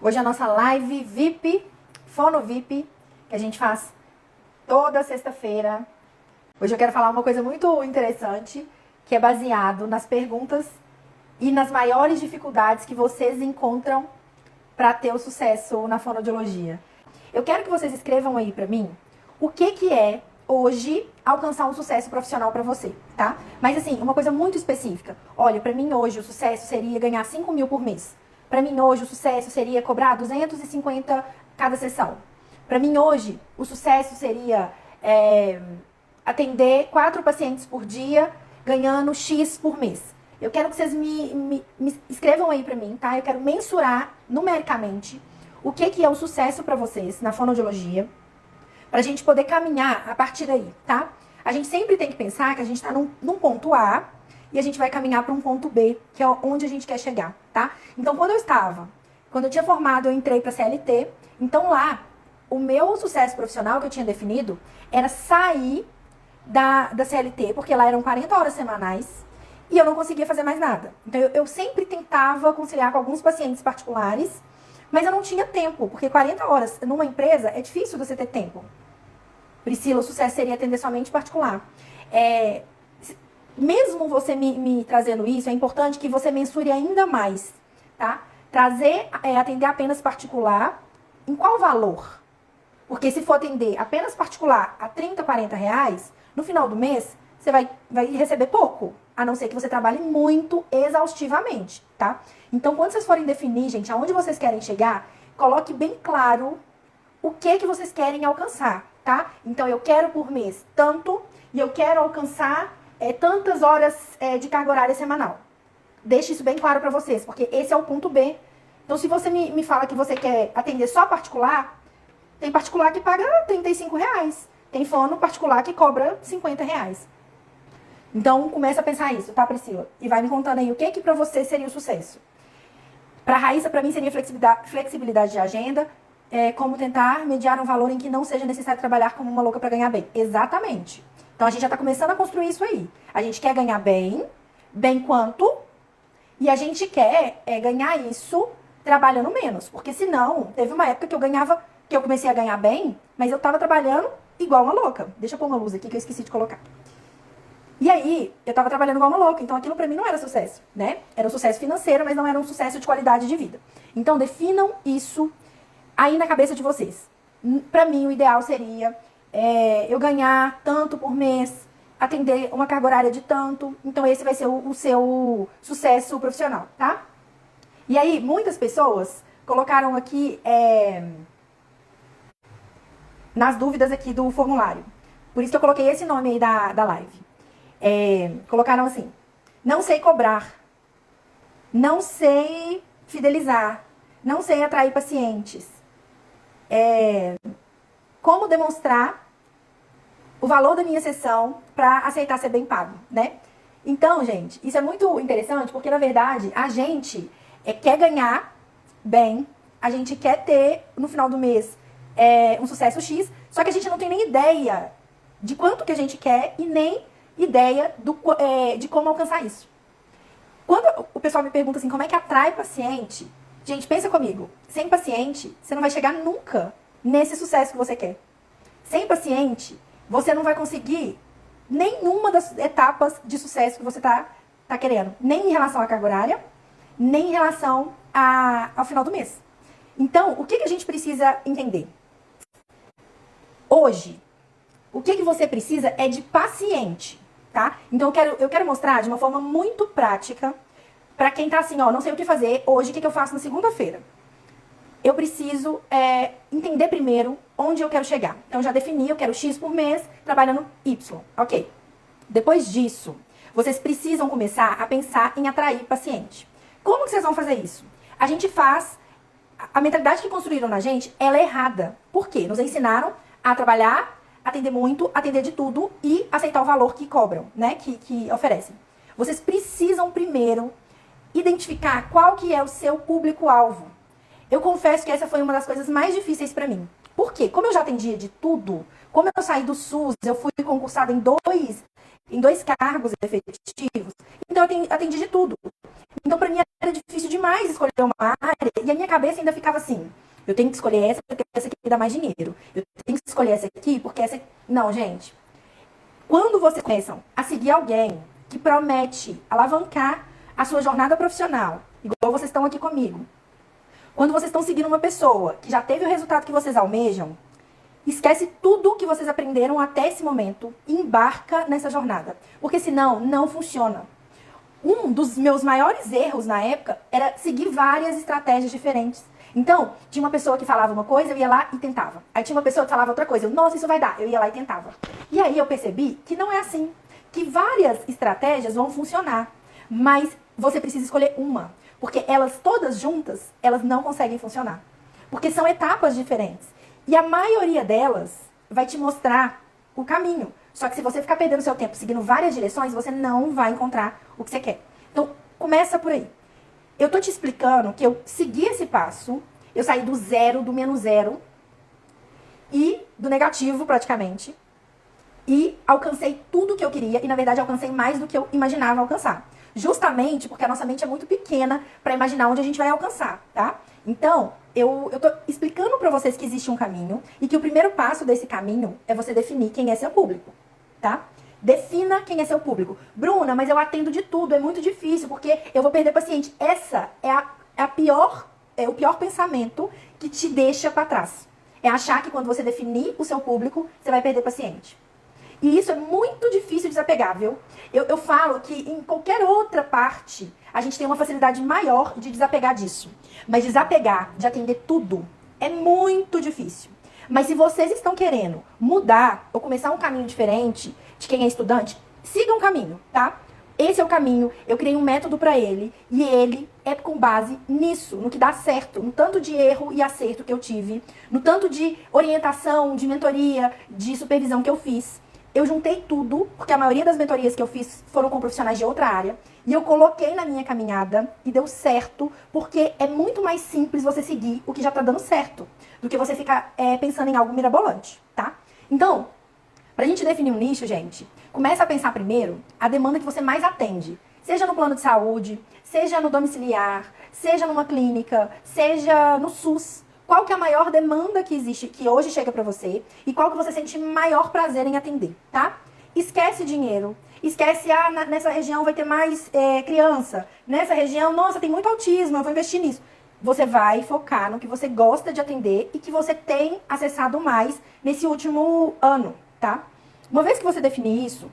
Hoje é a nossa live VIP, Fono VIP, que a gente faz toda sexta-feira. Hoje eu quero falar uma coisa muito interessante, que é baseado nas perguntas e nas maiores dificuldades que vocês encontram para ter o sucesso na fonoaudiologia. Eu quero que vocês escrevam aí para mim o que é hoje alcançar um sucesso profissional para você, tá? Mas assim, uma coisa muito específica. Olha, para mim hoje o sucesso seria ganhar 5 mil por mês. Para mim hoje o sucesso seria cobrar 250 cada sessão. Para mim hoje o sucesso seria atender 4 pacientes por dia, ganhando X por mês. Eu quero que vocês me escrevam aí para mim, tá? Eu quero mensurar numericamente o que é o sucesso para vocês na fonoaudiologia, pra gente poder caminhar a partir daí, tá? A gente sempre tem que pensar que a gente tá num ponto A e a gente vai caminhar para um ponto B, que é onde a gente quer chegar, tá? Então, quando eu tinha formado, eu entrei pra CLT, então lá, o meu sucesso profissional que eu tinha definido era sair da CLT, porque lá eram 40 horas semanais e eu não conseguia fazer mais nada. Então, eu sempre tentava conciliar com alguns pacientes particulares, mas eu não tinha tempo, porque 40 horas numa empresa é difícil você ter tempo. Priscila, o sucesso seria atender somente particular. Mesmo você me trazendo isso, é importante que você mensure ainda mais, tá? Atender apenas particular, em qual valor? Porque se for atender apenas particular a 30, 40 reais, no final do mês, você vai receber pouco, a não ser que você trabalhe muito exaustivamente, tá? Então, quando vocês forem definir, gente, aonde vocês querem chegar, coloque bem claro o que vocês querem alcançar, tá? Então, eu quero por mês tanto e eu quero alcançar tantas horas de carga horária semanal. Deixe isso bem claro pra vocês, porque esse é o ponto B. Então, se você me fala que você quer atender só particular, tem particular que paga 35 reais. Tem fono particular que cobra 50 reais. Então, começa a pensar isso, tá, Priscila? E vai me contando aí o que pra você seria o sucesso. Pra Raíssa, pra mim, seria flexibilidade de agenda, como tentar mediar um valor em que não seja necessário trabalhar como uma louca pra ganhar bem. Exatamente. Então, a gente já tá começando a construir isso aí. A gente quer ganhar bem quanto, e a gente quer ganhar isso trabalhando menos. Porque senão, teve uma época que eu comecei a ganhar bem, mas eu tava trabalhando igual uma louca. Deixa eu pôr uma luz aqui que eu esqueci de colocar. E aí, eu tava trabalhando igual uma louca, então aquilo pra mim não era sucesso, né? Era um sucesso financeiro, mas não era um sucesso de qualidade de vida. Então, definam isso aí na cabeça de vocês. Pra mim, o ideal seria eu ganhar tanto por mês, atender uma carga horária de tanto. Então, esse vai ser o seu sucesso profissional, tá? E aí, muitas pessoas colocaram aqui nas dúvidas aqui do formulário. Por isso que eu coloquei esse nome aí da live. Colocaram assim: não sei cobrar, não sei fidelizar, não sei atrair pacientes, como demonstrar o valor da minha sessão para aceitar ser bem pago, né? Então, gente, isso é muito interessante porque, na verdade, a gente quer ganhar bem, a gente quer ter, no final do mês, um sucesso X, só que a gente não tem nem ideia de quanto que a gente quer e nem ideia de como alcançar isso. Quando o pessoal me pergunta assim, como é que atrai paciente? Gente, pensa comigo. Sem paciente, você não vai chegar nunca nesse sucesso que você quer. Sem paciente, você não vai conseguir nenhuma das etapas de sucesso que você tá querendo. Nem em relação à carga horária, nem em relação ao final do mês. Então, o que a gente precisa entender? Hoje, o que você precisa é de paciente. Tá? Então eu quero mostrar de uma forma muito prática pra quem tá assim, ó, não sei o que fazer hoje, o que eu faço na segunda-feira. Eu preciso entender primeiro onde eu quero chegar. Então eu já defini, eu quero X por mês, trabalhando Y, ok. Depois disso, vocês precisam começar a pensar em atrair paciente. Como que vocês vão fazer isso? A gente faz, a mentalidade que construíram na gente, ela é errada. Por quê? Nos ensinaram a trabalhar, atender muito, atender de tudo e aceitar o valor que cobram, né? Que oferecem. Vocês precisam primeiro identificar qual que é o seu público-alvo. Eu confesso que essa foi uma das coisas mais difíceis pra mim. Por quê? Como eu já atendia de tudo, como eu saí do SUS, eu fui concursada em 2 em 2 cargos efetivos, então eu atendi de tudo. Então, para mim, era difícil demais escolher uma área, e a minha cabeça ainda ficava assim, eu tenho que escolher essa porque essa aqui dá mais dinheiro. Eu tenho que escolher essa aqui porque essa... Não, gente. Quando vocês começam a seguir alguém que promete alavancar a sua jornada profissional, igual vocês estão aqui comigo, quando vocês estão seguindo uma pessoa que já teve o resultado que vocês almejam, esquece tudo que vocês aprenderam até esse momento e embarca nessa jornada. Porque senão, não funciona. Um dos meus maiores erros na época era seguir várias estratégias diferentes. Então, tinha uma pessoa que falava uma coisa, eu ia lá e tentava. Aí tinha uma pessoa que falava outra coisa, nossa, isso vai dar, eu ia lá e tentava. E aí eu percebi que não é assim, que várias estratégias vão funcionar, mas você precisa escolher uma, porque elas todas juntas, elas não conseguem funcionar. Porque são etapas diferentes. E a maioria delas vai te mostrar o caminho. Só que se você ficar perdendo seu tempo seguindo várias direções, você não vai encontrar o que você quer. Então, começa por aí. Eu tô te explicando que eu segui esse passo, eu saí do zero, do menos zero, e do negativo praticamente, e alcancei tudo que eu queria, e na verdade alcancei mais do que eu imaginava alcançar. Justamente porque a nossa mente é muito pequena para imaginar onde a gente vai alcançar, tá? Então, eu tô explicando para vocês que existe um caminho, e que o primeiro passo desse caminho é você definir quem é seu público, tá? Defina quem é seu público. Bruna, mas eu atendo de tudo, é muito difícil, porque eu vou perder paciente. Essa é o pior pensamento que te deixa para trás. É achar que quando você definir o seu público, você vai perder paciente. E isso é muito difícil de desapegar, viu? Eu falo que em qualquer outra parte, a gente tem uma facilidade maior de desapegar disso. Mas desapegar de atender tudo é muito difícil. Mas se vocês estão querendo mudar ou começar um caminho diferente de quem é estudante, siga um caminho, tá? Esse é o caminho, eu criei um método para ele, e ele é com base nisso, no que dá certo, no tanto de erro e acerto que eu tive, no tanto de orientação, de mentoria, de supervisão que eu fiz. Eu juntei tudo, porque a maioria das mentorias que eu fiz foram com profissionais de outra área, e eu coloquei na minha caminhada e deu certo, porque é muito mais simples você seguir o que já tá dando certo, do que você ficar pensando em algo mirabolante, tá? Então, pra gente definir um nicho, gente, começa a pensar primeiro a demanda que você mais atende. Seja no plano de saúde, seja no domiciliar, seja numa clínica, seja no SUS. Qual que é a maior demanda que existe, que hoje chega pra você, e qual que você sente maior prazer em atender, tá? Esquece dinheiro, esquece, nessa região vai ter mais criança, nessa região, nossa, tem muito autismo, eu vou investir nisso. Você vai focar no que você gosta de atender e que você tem acessado mais nesse último ano, tá? Uma vez que você definir isso,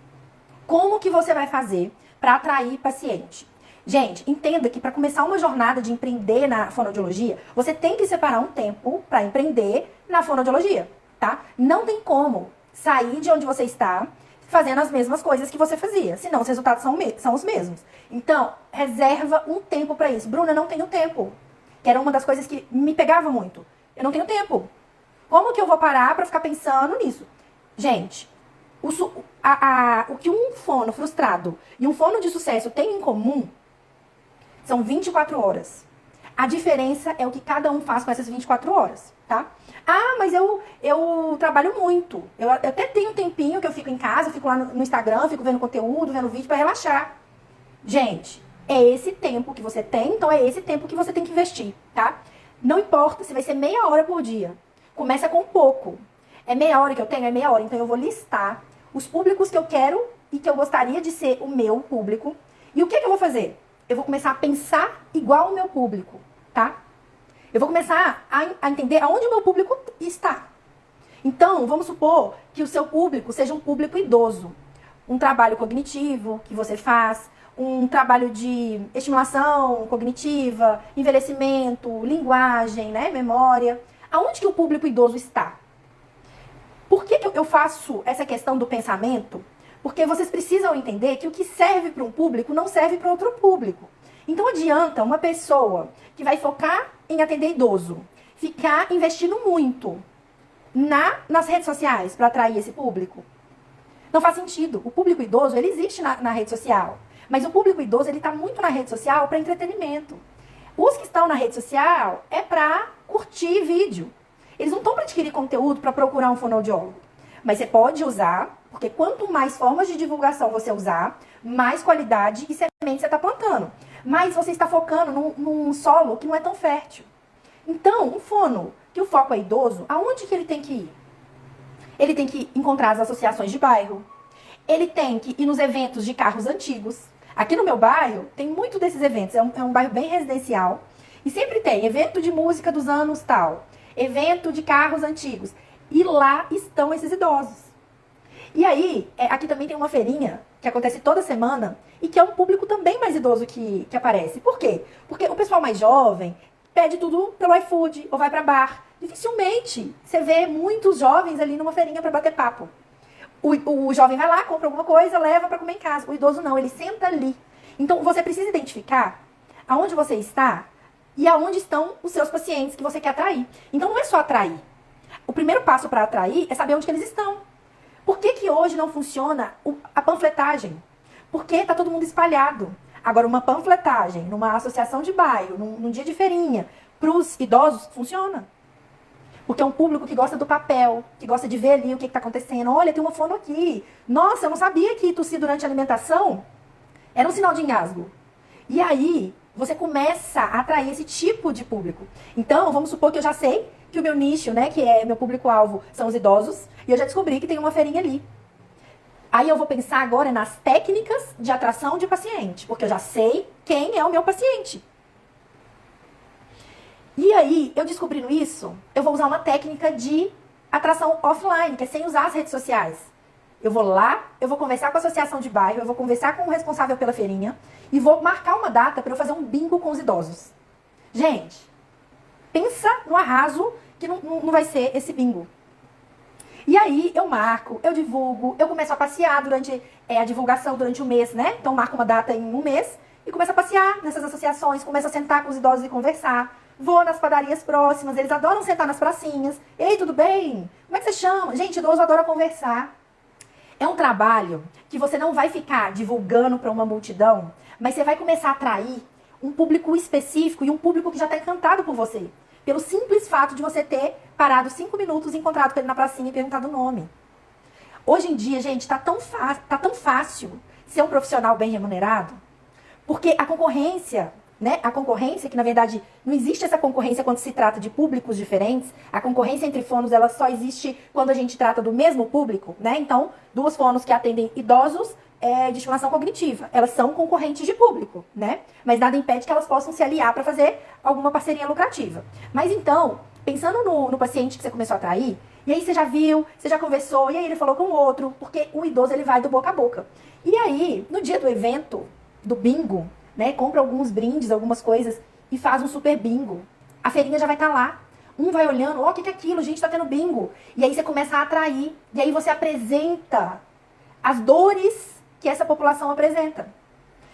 como que você vai fazer para atrair paciente? Gente, entenda que para começar uma jornada de empreender na fonoaudiologia, você tem que separar um tempo para empreender na fonoaudiologia, tá? Não tem como sair de onde você está fazendo as mesmas coisas que você fazia, senão os resultados são os mesmos. Então, reserva um tempo para isso. Bruna, não tenho tempo. Que era uma das coisas que me pegava muito. Eu não tenho tempo. Como que eu vou parar para ficar pensando nisso? Gente, o que um fono frustrado e um fono de sucesso têm em comum são 24 horas. A diferença é o que cada um faz com essas 24 horas, tá? Mas eu trabalho muito. Eu até tenho um tempinho que eu fico em casa, eu fico lá no Instagram, fico vendo conteúdo, vendo vídeo para relaxar. Gente, é esse tempo que você tem, então é esse tempo que você tem que investir, tá? Não importa se vai ser meia hora por dia. Começa com pouco. É meia hora que eu tenho? É meia hora. Então eu vou listar os públicos que eu quero e que eu gostaria de ser o meu público. E o que eu vou fazer? Eu vou começar a pensar igual o meu público, tá? Eu vou começar a entender aonde o meu público está. Então, vamos supor que o seu público seja um público idoso. Um trabalho cognitivo que você faz, um trabalho de estimulação cognitiva, envelhecimento, linguagem, né, memória. Aonde que o público idoso está? Por que eu faço essa questão do pensamento? Porque vocês precisam entender que o que serve para um público não serve para outro público. Então adianta uma pessoa que vai focar em atender idoso, ficar investindo muito nas redes sociais para atrair esse público? Não faz sentido. O público idoso, ele existe na rede social. Mas o público idoso, ele está muito na rede social para entretenimento. Os que estão na rede social é para curtir vídeo. Eles não estão para adquirir conteúdo, para procurar um fonoaudiólogo. Mas você pode usar, Porque quanto mais formas de divulgação você usar, mais qualidade e semente você está plantando. Mas você está focando num solo que não é tão fértil. Então, um fono que o foco é idoso, aonde que ele tem que ir? Ele tem que encontrar as associações de bairro. Ele tem que ir nos eventos de carros antigos. Aqui no meu bairro, tem muito desses eventos. É um bairro bem residencial. E sempre tem evento de música dos anos tal. Evento de carros antigos. E lá estão esses idosos. E aí, aqui também tem uma feirinha que acontece toda semana e que é um público também mais idoso que aparece. Por quê? Porque o pessoal mais jovem pede tudo pelo iFood ou vai pra bar. Dificilmente você vê muitos jovens ali numa feirinha para bater papo. O jovem vai lá, compra alguma coisa, leva para comer em casa. O idoso não, ele senta ali. Então você precisa identificar aonde você está e aonde estão os seus pacientes que você quer atrair. Então não é só atrair. O primeiro passo para atrair é saber onde que eles estão. Por que hoje não funciona a panfletagem? Porque tá todo mundo espalhado. Agora, uma panfletagem numa associação de bairro, num dia de feirinha, para os idosos, funciona. Porque é um público que gosta do papel, que gosta de ver ali o que está acontecendo. Olha, tem uma fono aqui. Nossa, eu não sabia que tossir durante a alimentação era um sinal de engasgo. E aí, você começa a atrair esse tipo de público. Então, vamos supor que eu já sei que o meu nicho, né, que é meu público-alvo, são os idosos, e eu já descobri que tem uma feirinha ali. Aí eu vou pensar agora nas técnicas de atração de paciente, porque eu já sei quem é o meu paciente. E aí, eu descobrindo isso, eu vou usar uma técnica de atração offline, que é sem usar as redes sociais. Eu vou lá, eu vou conversar com a associação de bairro, eu vou conversar com o responsável pela feirinha e vou marcar uma data para eu fazer um bingo com os idosos. Gente, pensa no arraso que não vai ser esse bingo. E aí, eu marco, eu divulgo, eu começo a passear durante a divulgação durante o mês, né? Então, marco uma data em um mês e começo a passear nessas associações, começo a sentar com os idosos e conversar. Vou nas padarias próximas, eles adoram sentar nas pracinhas. Ei, tudo bem? Como é que você chama? Gente, idoso adora conversar. É um trabalho que você não vai ficar divulgando para uma multidão, mas você vai começar a atrair um público específico e um público que já está encantado por você. Pelo simples fato de você ter parado 5 minutos, encontrado com ele na pracinha e perguntado o nome. Hoje em dia, gente, tá tão fácil ser um profissional bem remunerado, porque a concorrência, né? A concorrência, que na verdade não existe essa concorrência quando se trata de públicos diferentes. A concorrência entre fonos, ela só existe quando a gente trata do mesmo público, né? Então, duas fonos que atendem idosos de estimulação cognitiva, elas são concorrentes de público, né? Mas nada impede que elas possam se aliar para fazer alguma parceria lucrativa. Mas então, pensando no paciente que você começou a atrair, e aí você já viu, você já conversou, e aí ele falou com o outro, porque o idoso ele vai do boca a boca. E aí, no dia do evento, do bingo, né, compra alguns brindes, algumas coisas e faz um super bingo. A feirinha já vai estar lá. Um vai olhando, ó, o que é aquilo? Gente, tá tendo bingo. E aí você começa a atrair. E aí você apresenta as dores que essa população apresenta.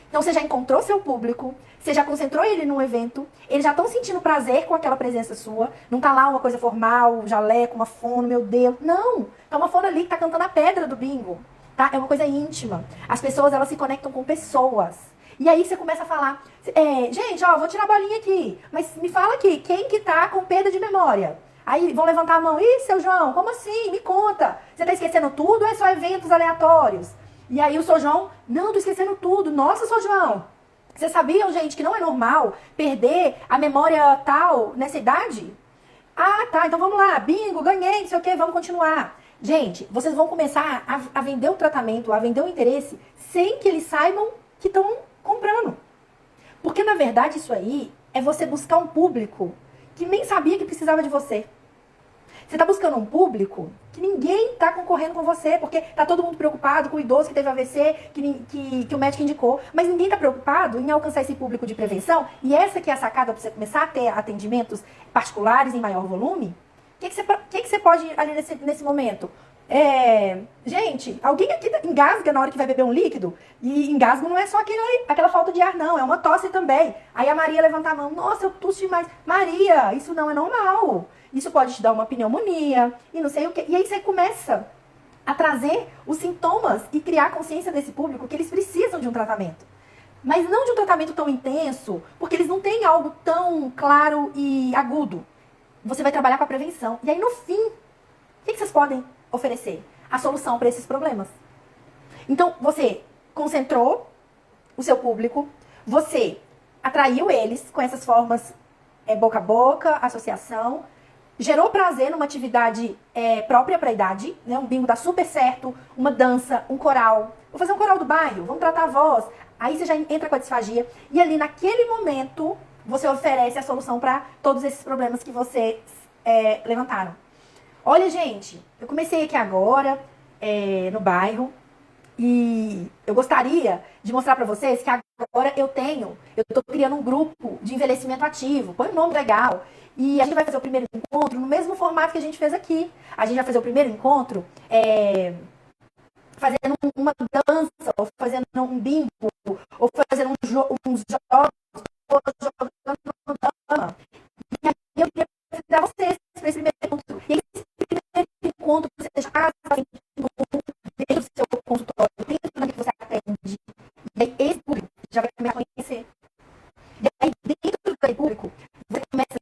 Então você já encontrou seu público, você já concentrou ele num evento, eles já estão sentindo prazer com aquela presença sua. Não tá lá uma coisa formal, um jaleco, uma fono, meu Deus. Não, tá uma fono ali que tá cantando a pedra do bingo. Tá? É uma coisa íntima. As pessoas, elas se conectam com pessoas. E aí você começa a falar, gente, ó, vou tirar a bolinha aqui, mas me fala aqui, quem que tá com perda de memória? Aí vão levantar a mão, ih, seu João, como assim? Me conta. Você tá esquecendo tudo ou é só eventos aleatórios? E aí o seu João, não, tô esquecendo tudo. Nossa, seu João, vocês sabiam, gente, que não é normal perder a memória tal nessa idade? Ah, tá, então vamos lá, bingo, ganhei, não sei o quê, vamos continuar. Gente, vocês vão começar a vender o tratamento, a vender o interesse, sem que eles saibam que estão comprando. Porque, na verdade, isso aí é você buscar um público que nem sabia que precisava de você. Você está buscando um público que ninguém está concorrendo com você, porque está todo mundo preocupado com o idoso que teve AVC, que o médico indicou, mas ninguém está preocupado em alcançar esse público de prevenção. E essa que é a sacada para você começar a ter atendimentos particulares em maior volume. O que você pode ali nesse momento? Gente, alguém aqui engasga na hora que vai beber um líquido? E engasgo não é só aquela falta de ar, não. É uma tosse também. Aí a Maria levanta a mão. Nossa, eu tosso demais. Maria, isso não é normal. Isso pode te dar uma pneumonia e não sei o quê. E aí você começa a trazer os sintomas e criar consciência desse público que eles precisam de um tratamento. Mas não de um tratamento tão intenso, porque eles não têm algo tão claro e agudo. Você vai trabalhar com a prevenção. E aí, no fim, o que vocês podem oferecer? a solução para esses problemas. Então, você concentrou o seu público, você atraiu eles com essas formas boca a boca, associação, gerou prazer numa atividade própria para a idade, né? Um bingo dá super certo, uma dança, um coral. Vou fazer um coral do bairro, vamos tratar a voz. Aí você já entra com a disfagia e ali naquele momento você oferece a solução para todos esses problemas que vocês levantaram. Olha, gente, eu comecei aqui agora no bairro e eu gostaria de mostrar para vocês que agora eu tô criando um grupo de envelhecimento ativo. Põe um nome legal. E a gente vai fazer o primeiro encontro no mesmo formato que a gente fez aqui. A gente vai fazer o primeiro encontro fazendo uma dança, ou fazendo um bingo, ou fazendo uns jogos, ou jogando dama. E aí eu queria convidar vocês para esse primeiro encontro. E aí, esse primeiro encontro, você já casa dentro do seu consultório, dentro do que você atende. E aí esse público já vai começar a conhecer. E aí, dentro do público, você começa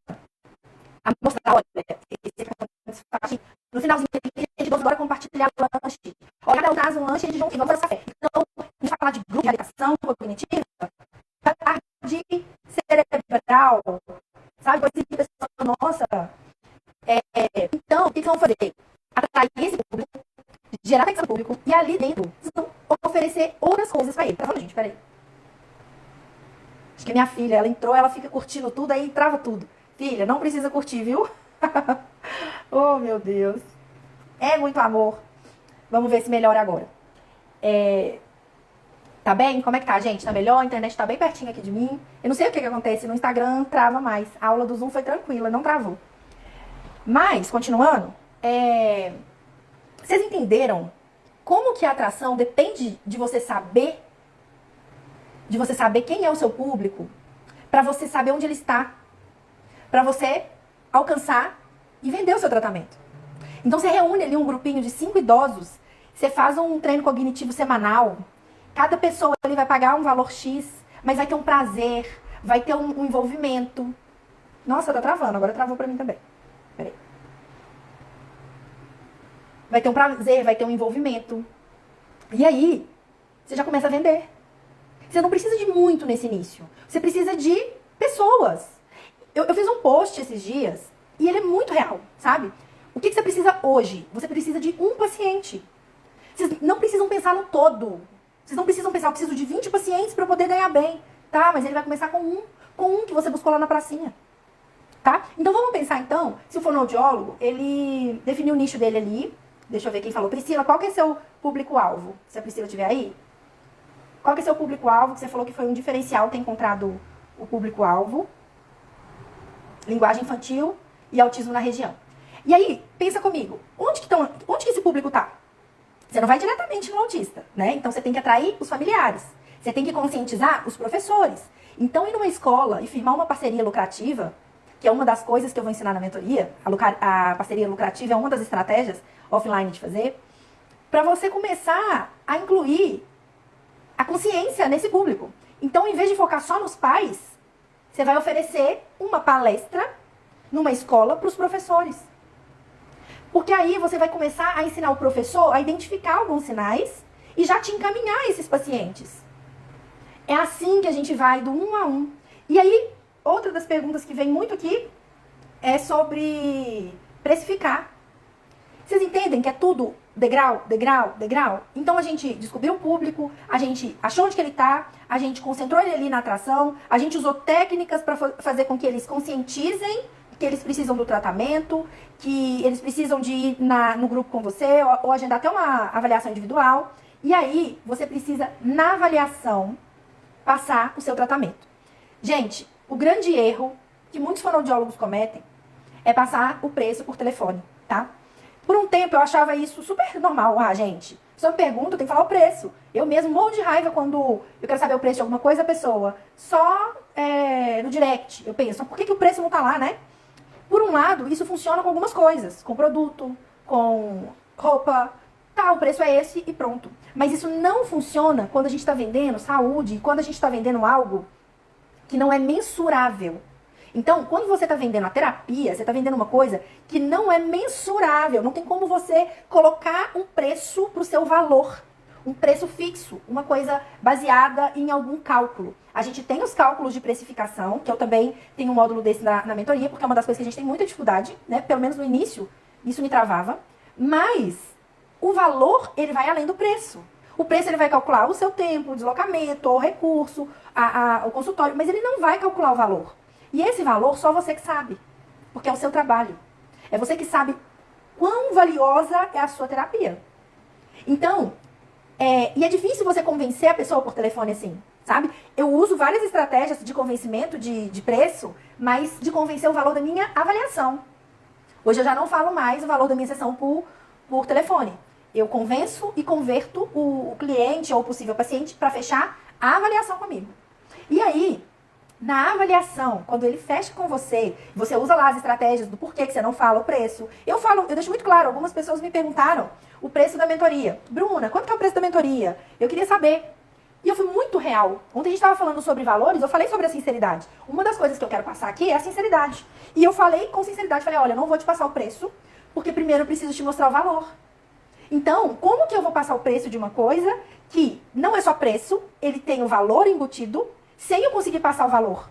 a mostrar, olha, no finalzinho a gente adora compartilhar lanche. Olha, cada um traz um lanche e a gente vamos fazer café. Então, a gente vai falar de grupo de reabilitação cognitiva, de cerebral, sabe? Coisa de pessoa nossa. Então, o que vão fazer? Atrair esse público, gerar atenção público, e ali dentro, vocês vão oferecer outras coisas pra ele. Tá falando, gente? Peraí. Acho que a minha filha, ela entrou, ela fica curtindo tudo, aí trava tudo. Filha, não precisa curtir, viu? Oh, meu Deus. É muito amor. Vamos ver se melhora agora. Tá bem? Como é que tá, gente? Tá melhor? A internet tá bem pertinho aqui de mim. Eu não sei o que acontece. No Instagram trava mais. A aula do Zoom foi tranquila, não travou. Mas, continuando, vocês entenderam como que a atração depende de você saber quem é o seu público, para você saber onde ele está, para você alcançar e vender o seu tratamento. Então você reúne ali um grupinho de 5 idosos, você faz um treino cognitivo semanal, cada pessoa ali vai pagar um valor X, mas vai ter um prazer, vai ter um envolvimento. Nossa, tá travando, agora travou pra mim também. Peraí. Vai ter um prazer, vai ter um envolvimento. E aí, você já começa a vender. Você não precisa de muito nesse início. Você precisa de pessoas. Eu fiz um post esses dias e ele é muito real, sabe? O que você precisa hoje? Você precisa de um paciente. Vocês não precisam pensar no todo. Vocês não precisam pensar, eu preciso de 20 pacientes para eu poder ganhar bem. Tá, mas ele vai começar com um que você buscou lá na pracinha. Tá? Então vamos pensar então, se o fonoaudiólogo, ele definiu o nicho dele ali. Deixa eu ver quem falou. Priscila, qual que é seu público-alvo? Se a Priscila estiver aí. Qual que é seu público-alvo? Que você falou que foi um diferencial ter encontrado o público-alvo. Linguagem infantil e autismo na região. E aí, pensa comigo. Onde que esse público tá? Você não vai diretamente no autista, né? Então você tem que atrair os familiares. Você tem que conscientizar os professores. Então ir numa escola e firmar uma parceria lucrativa, que é uma das coisas que eu vou ensinar na mentoria, a parceria lucrativa é uma das estratégias offline de fazer, para você começar a incluir a consciência nesse público. Então, em vez de focar só nos pais, você vai oferecer uma palestra numa escola para os professores. Porque aí você vai começar a ensinar o professor a identificar alguns sinais e já te encaminhar esses pacientes. É assim que a gente vai do 1 a 1. E aí, outra das perguntas que vem muito aqui é sobre precificar. Vocês entendem que é tudo degrau, degrau, degrau? Então a gente descobriu o público, a gente achou onde que ele está, a gente concentrou ele ali na atração, a gente usou técnicas para fazer com que eles conscientizem que eles precisam do tratamento, que eles precisam de ir no grupo com você, ou agendar até uma avaliação individual. E aí, você precisa, na avaliação, passar o seu tratamento. Gente, o grande erro que muitos fonoaudiólogos cometem é passar o preço por telefone, tá? Por um tempo eu achava isso super normal. Ah, gente, se eu pergunto, tem que falar o preço. Eu mesmo morro de raiva quando eu quero saber o preço de alguma coisa, a pessoa só no direct. Eu penso, por que o preço não tá lá, né? Por um lado, isso funciona com algumas coisas, com produto, com roupa, tá, o preço é esse e pronto. Mas isso não funciona quando a gente está vendendo saúde, quando a gente está vendendo algo que não é mensurável. Então, quando você está vendendo a terapia, você está vendendo uma coisa que não é mensurável. Não tem como você colocar um preço para o seu valor. Um preço fixo, uma coisa baseada em algum cálculo. A gente tem os cálculos de precificação, que eu também tenho um módulo desse na mentoria, porque é uma das coisas que a gente tem muita dificuldade, né? Pelo menos no início, isso me travava. Mas o valor, ele vai além do preço. O preço, ele vai calcular o seu tempo, o deslocamento, o recurso, o consultório, mas ele não vai calcular o valor. E esse valor, só você que sabe, porque é o seu trabalho. É você que sabe quão valiosa é a sua terapia. Então, e é difícil você convencer a pessoa por telefone assim, sabe? Eu uso várias estratégias de convencimento de preço, mas de convencer o valor da minha avaliação. Hoje eu já não falo mais o valor da minha sessão por telefone. Eu convenço e converto o cliente ou o possível paciente para fechar a avaliação comigo. E aí, na avaliação, quando ele fecha com você, você usa lá as estratégias do porquê que você não fala o preço. Eu deixo muito claro, algumas pessoas me perguntaram o preço da mentoria. Bruna, quanto que é o preço da mentoria? Eu queria saber. E eu fui muito real. Ontem a gente estava falando sobre valores, eu falei sobre a sinceridade. Uma das coisas que eu quero passar aqui é a sinceridade. E eu falei com sinceridade, falei, olha, eu não vou te passar o preço, porque primeiro eu preciso te mostrar o valor. Então, como que eu vou passar o preço de uma coisa que não é só preço, ele tem o valor embutido, sem eu conseguir passar o valor?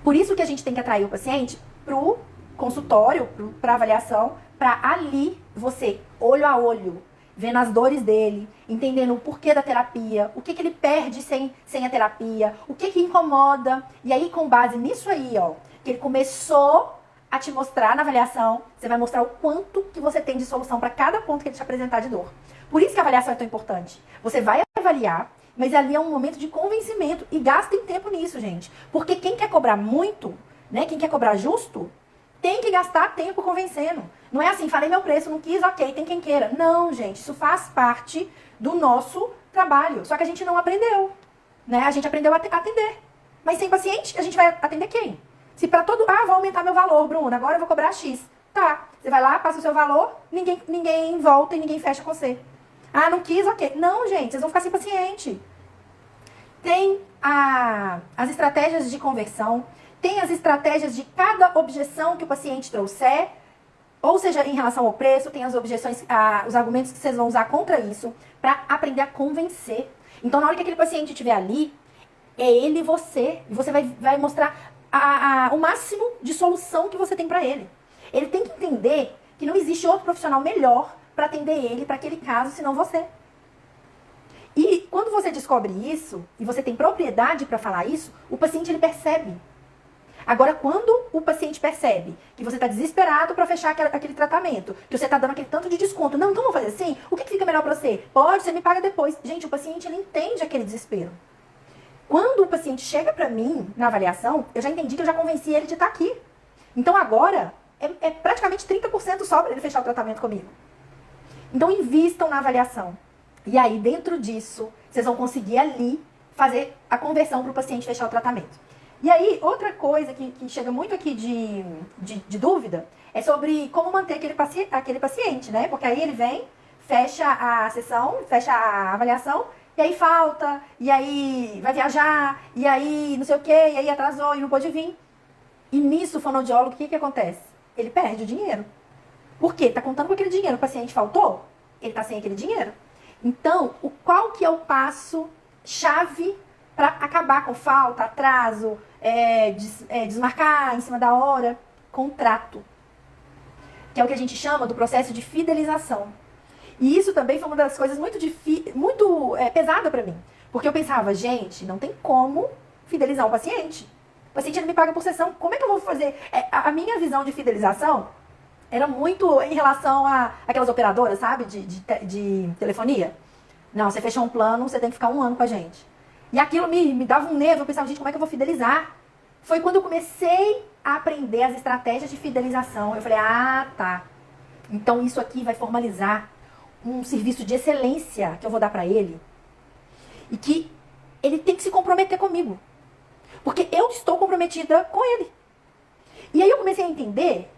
Por isso que a gente tem que atrair o paciente pro consultório, pra avaliação, pra ali você, olho a olho, vendo as dores dele, entendendo o porquê da terapia, o que ele perde sem a terapia, o que incomoda. E aí, com base nisso aí, ó, que ele começou a te mostrar na avaliação, você vai mostrar o quanto que você tem de solução para cada ponto que ele te apresentar de dor. Por isso que a avaliação é tão importante. Você vai avaliar, mas ali é um momento de convencimento. E gastem tempo nisso, gente. Porque quem quer cobrar muito, né, quem quer cobrar justo, tem que gastar tempo convencendo. Não é assim, falei meu preço, não quis, ok, tem quem queira. Não, gente, isso faz parte do nosso trabalho. Só que a gente não aprendeu, né? A gente aprendeu a atender. Mas sem paciente, a gente vai atender quem? Se para todo... vou aumentar meu valor, Bruna, agora eu vou cobrar X. Tá, você vai lá, passa o seu valor, ninguém volta e ninguém fecha com você. Não quis, ok. Não, gente, vocês vão ficar sem paciente. Tem as estratégias de conversão, tem as estratégias de cada objeção que o paciente trouxer, ou seja, em relação ao preço, tem as objeções, os argumentos que vocês vão usar contra isso, para aprender a convencer. Então, na hora que aquele paciente estiver ali, é ele e você vai mostrar o máximo de solução que você tem para ele. Ele tem que entender que não existe outro profissional melhor para atender ele para aquele caso, senão você. E quando você descobre isso, e você tem propriedade para falar isso, o paciente ele percebe. Agora, quando o paciente percebe que você está desesperado para fechar aquele tratamento, que você está dando aquele tanto de desconto, não, então vamos fazer assim? O que fica melhor para você? Pode, você me paga depois. Gente, o paciente ele entende aquele desespero. Quando o paciente chega para mim na avaliação, eu já entendi que eu já convenci ele de estar aqui. Então agora é praticamente 30% só para ele fechar o tratamento comigo. Então invistam na avaliação. E aí dentro disso, vocês vão conseguir ali fazer a conversão para o paciente fechar o tratamento. E aí outra coisa que chega muito aqui de dúvida é sobre como manter aquele paciente, né? Porque aí ele vem, fecha a sessão, fecha a avaliação, e aí falta, e aí vai viajar, e aí não sei o que, e aí atrasou e não pôde vir. E nisso, o fonoaudiólogo, o que acontece? Ele perde o dinheiro. Por quê? Tá contando com aquele dinheiro. O paciente faltou, ele tá sem aquele dinheiro. Então, qual que é o passo-chave para acabar com falta, atraso, desmarcar em cima da hora? Contrato. Que é o que a gente chama do processo de fidelização. E isso também foi uma das coisas muito pesada para mim. Porque eu pensava, gente, não tem como fidelizar um paciente. O paciente ele me paga por sessão. Como é que eu vou fazer? A minha visão de fidelização era muito em relação a aquelas operadoras, sabe? De telefonia. Não, você fechou um plano, você tem que ficar 1 ano com a gente. E aquilo me dava um nervo. Eu pensava, gente, como é que eu vou fidelizar? Foi quando eu comecei a aprender as estratégias de fidelização. Eu falei, tá. Então isso aqui vai formalizar um serviço de excelência que eu vou dar pra ele. E que ele tem que se comprometer comigo. Porque eu estou comprometida com ele. E aí eu comecei a entender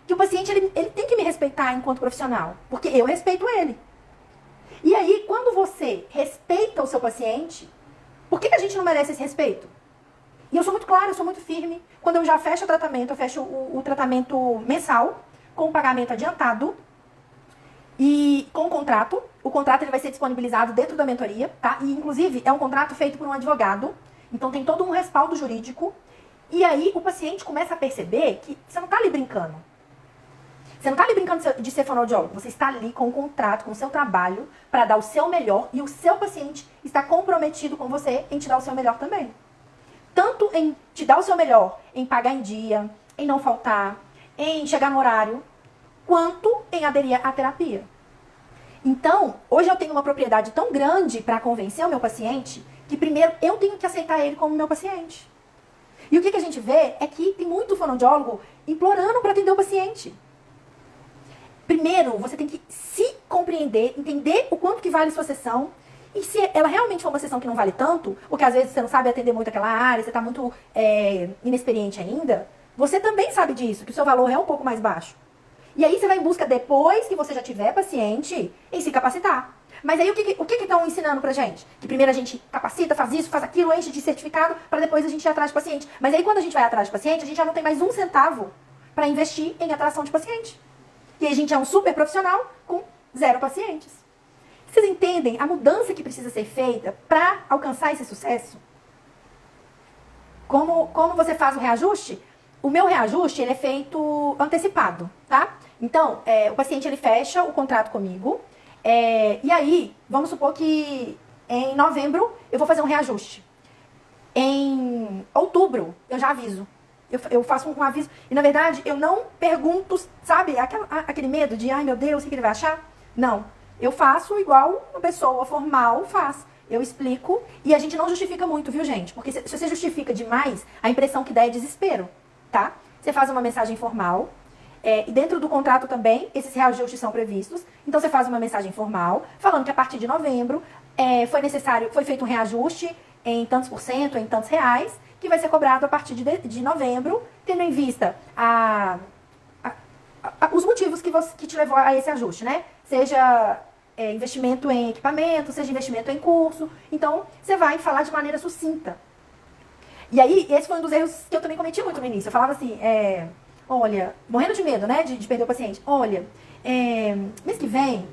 que o paciente ele tem que me respeitar enquanto profissional. Porque eu respeito ele. E aí, quando você respeita o seu paciente, por que a gente não merece esse respeito? E eu sou muito clara, eu sou muito firme. Quando eu já fecho o tratamento, eu fecho o tratamento mensal, com o pagamento adiantado e com o contrato. O contrato ele vai ser disponibilizado dentro da mentoria, tá? E, inclusive, é um contrato feito por um advogado. Então, tem todo um respaldo jurídico. E aí, o paciente começa a perceber que você não está ali brincando. Você não está ali brincando de ser fonoaudiólogo. Você está ali com o contrato, com o seu trabalho, para dar o seu melhor. E o seu paciente está comprometido com você em te dar o seu melhor também. Tanto em te dar o seu melhor, em pagar em dia, em não faltar, em chegar no horário, quanto em aderir à terapia. Então, hoje eu tenho uma propriedade tão grande para convencer o meu paciente, que primeiro eu tenho que aceitar ele como meu paciente. E o que a gente vê é que tem muito fonoaudiólogo implorando para atender o paciente. Primeiro, você tem que se compreender, entender o quanto que vale a sua sessão. E se ela realmente for uma sessão que não vale tanto, porque às vezes você não sabe atender muito aquela área, você está muito inexperiente ainda, você também sabe disso, que o seu valor é um pouco mais baixo. E aí você vai em busca, depois que você já tiver paciente, em se capacitar. Mas aí o que estão ensinando pra gente? Que primeiro a gente capacita, faz isso, faz aquilo, enche de certificado, para depois a gente ir atrás de paciente. Mas aí quando a gente vai atrás de paciente, a gente já não tem mais um centavo para investir em atração de paciente. E aí a gente é um super profissional com 0 pacientes. Vocês entendem a mudança que precisa ser feita para alcançar esse sucesso? Como você faz o reajuste? O meu reajuste ele é feito antecipado, tá? Então, o paciente ele fecha o contrato comigo, e aí, vamos supor que em novembro eu vou fazer um reajuste. Em outubro, eu já aviso. Eu faço um aviso. E, na verdade, eu não pergunto, sabe, aquele medo de, ai meu Deus, o que ele vai achar? Não. Eu faço igual uma pessoa formal faz. Eu explico e a gente não justifica muito, viu, gente? Porque se você justifica demais, a impressão que dá é desespero, tá? Você faz uma mensagem formal. E dentro do contrato também, esses reajustes são previstos. Então, você faz uma mensagem formal, falando que a partir de novembro foi feito um reajuste em tantos por cento, em tantos reais, que vai ser cobrado a partir de novembro, tendo em vista os motivos que te levou a esse ajuste, né? Seja investimento em equipamento, seja investimento em curso. Então, você vai falar de maneira sucinta. E aí, esse foi um dos erros que eu também cometi muito no início. Eu falava assim, olha, morrendo de medo, né, de perder o paciente. Olha, mês que vem,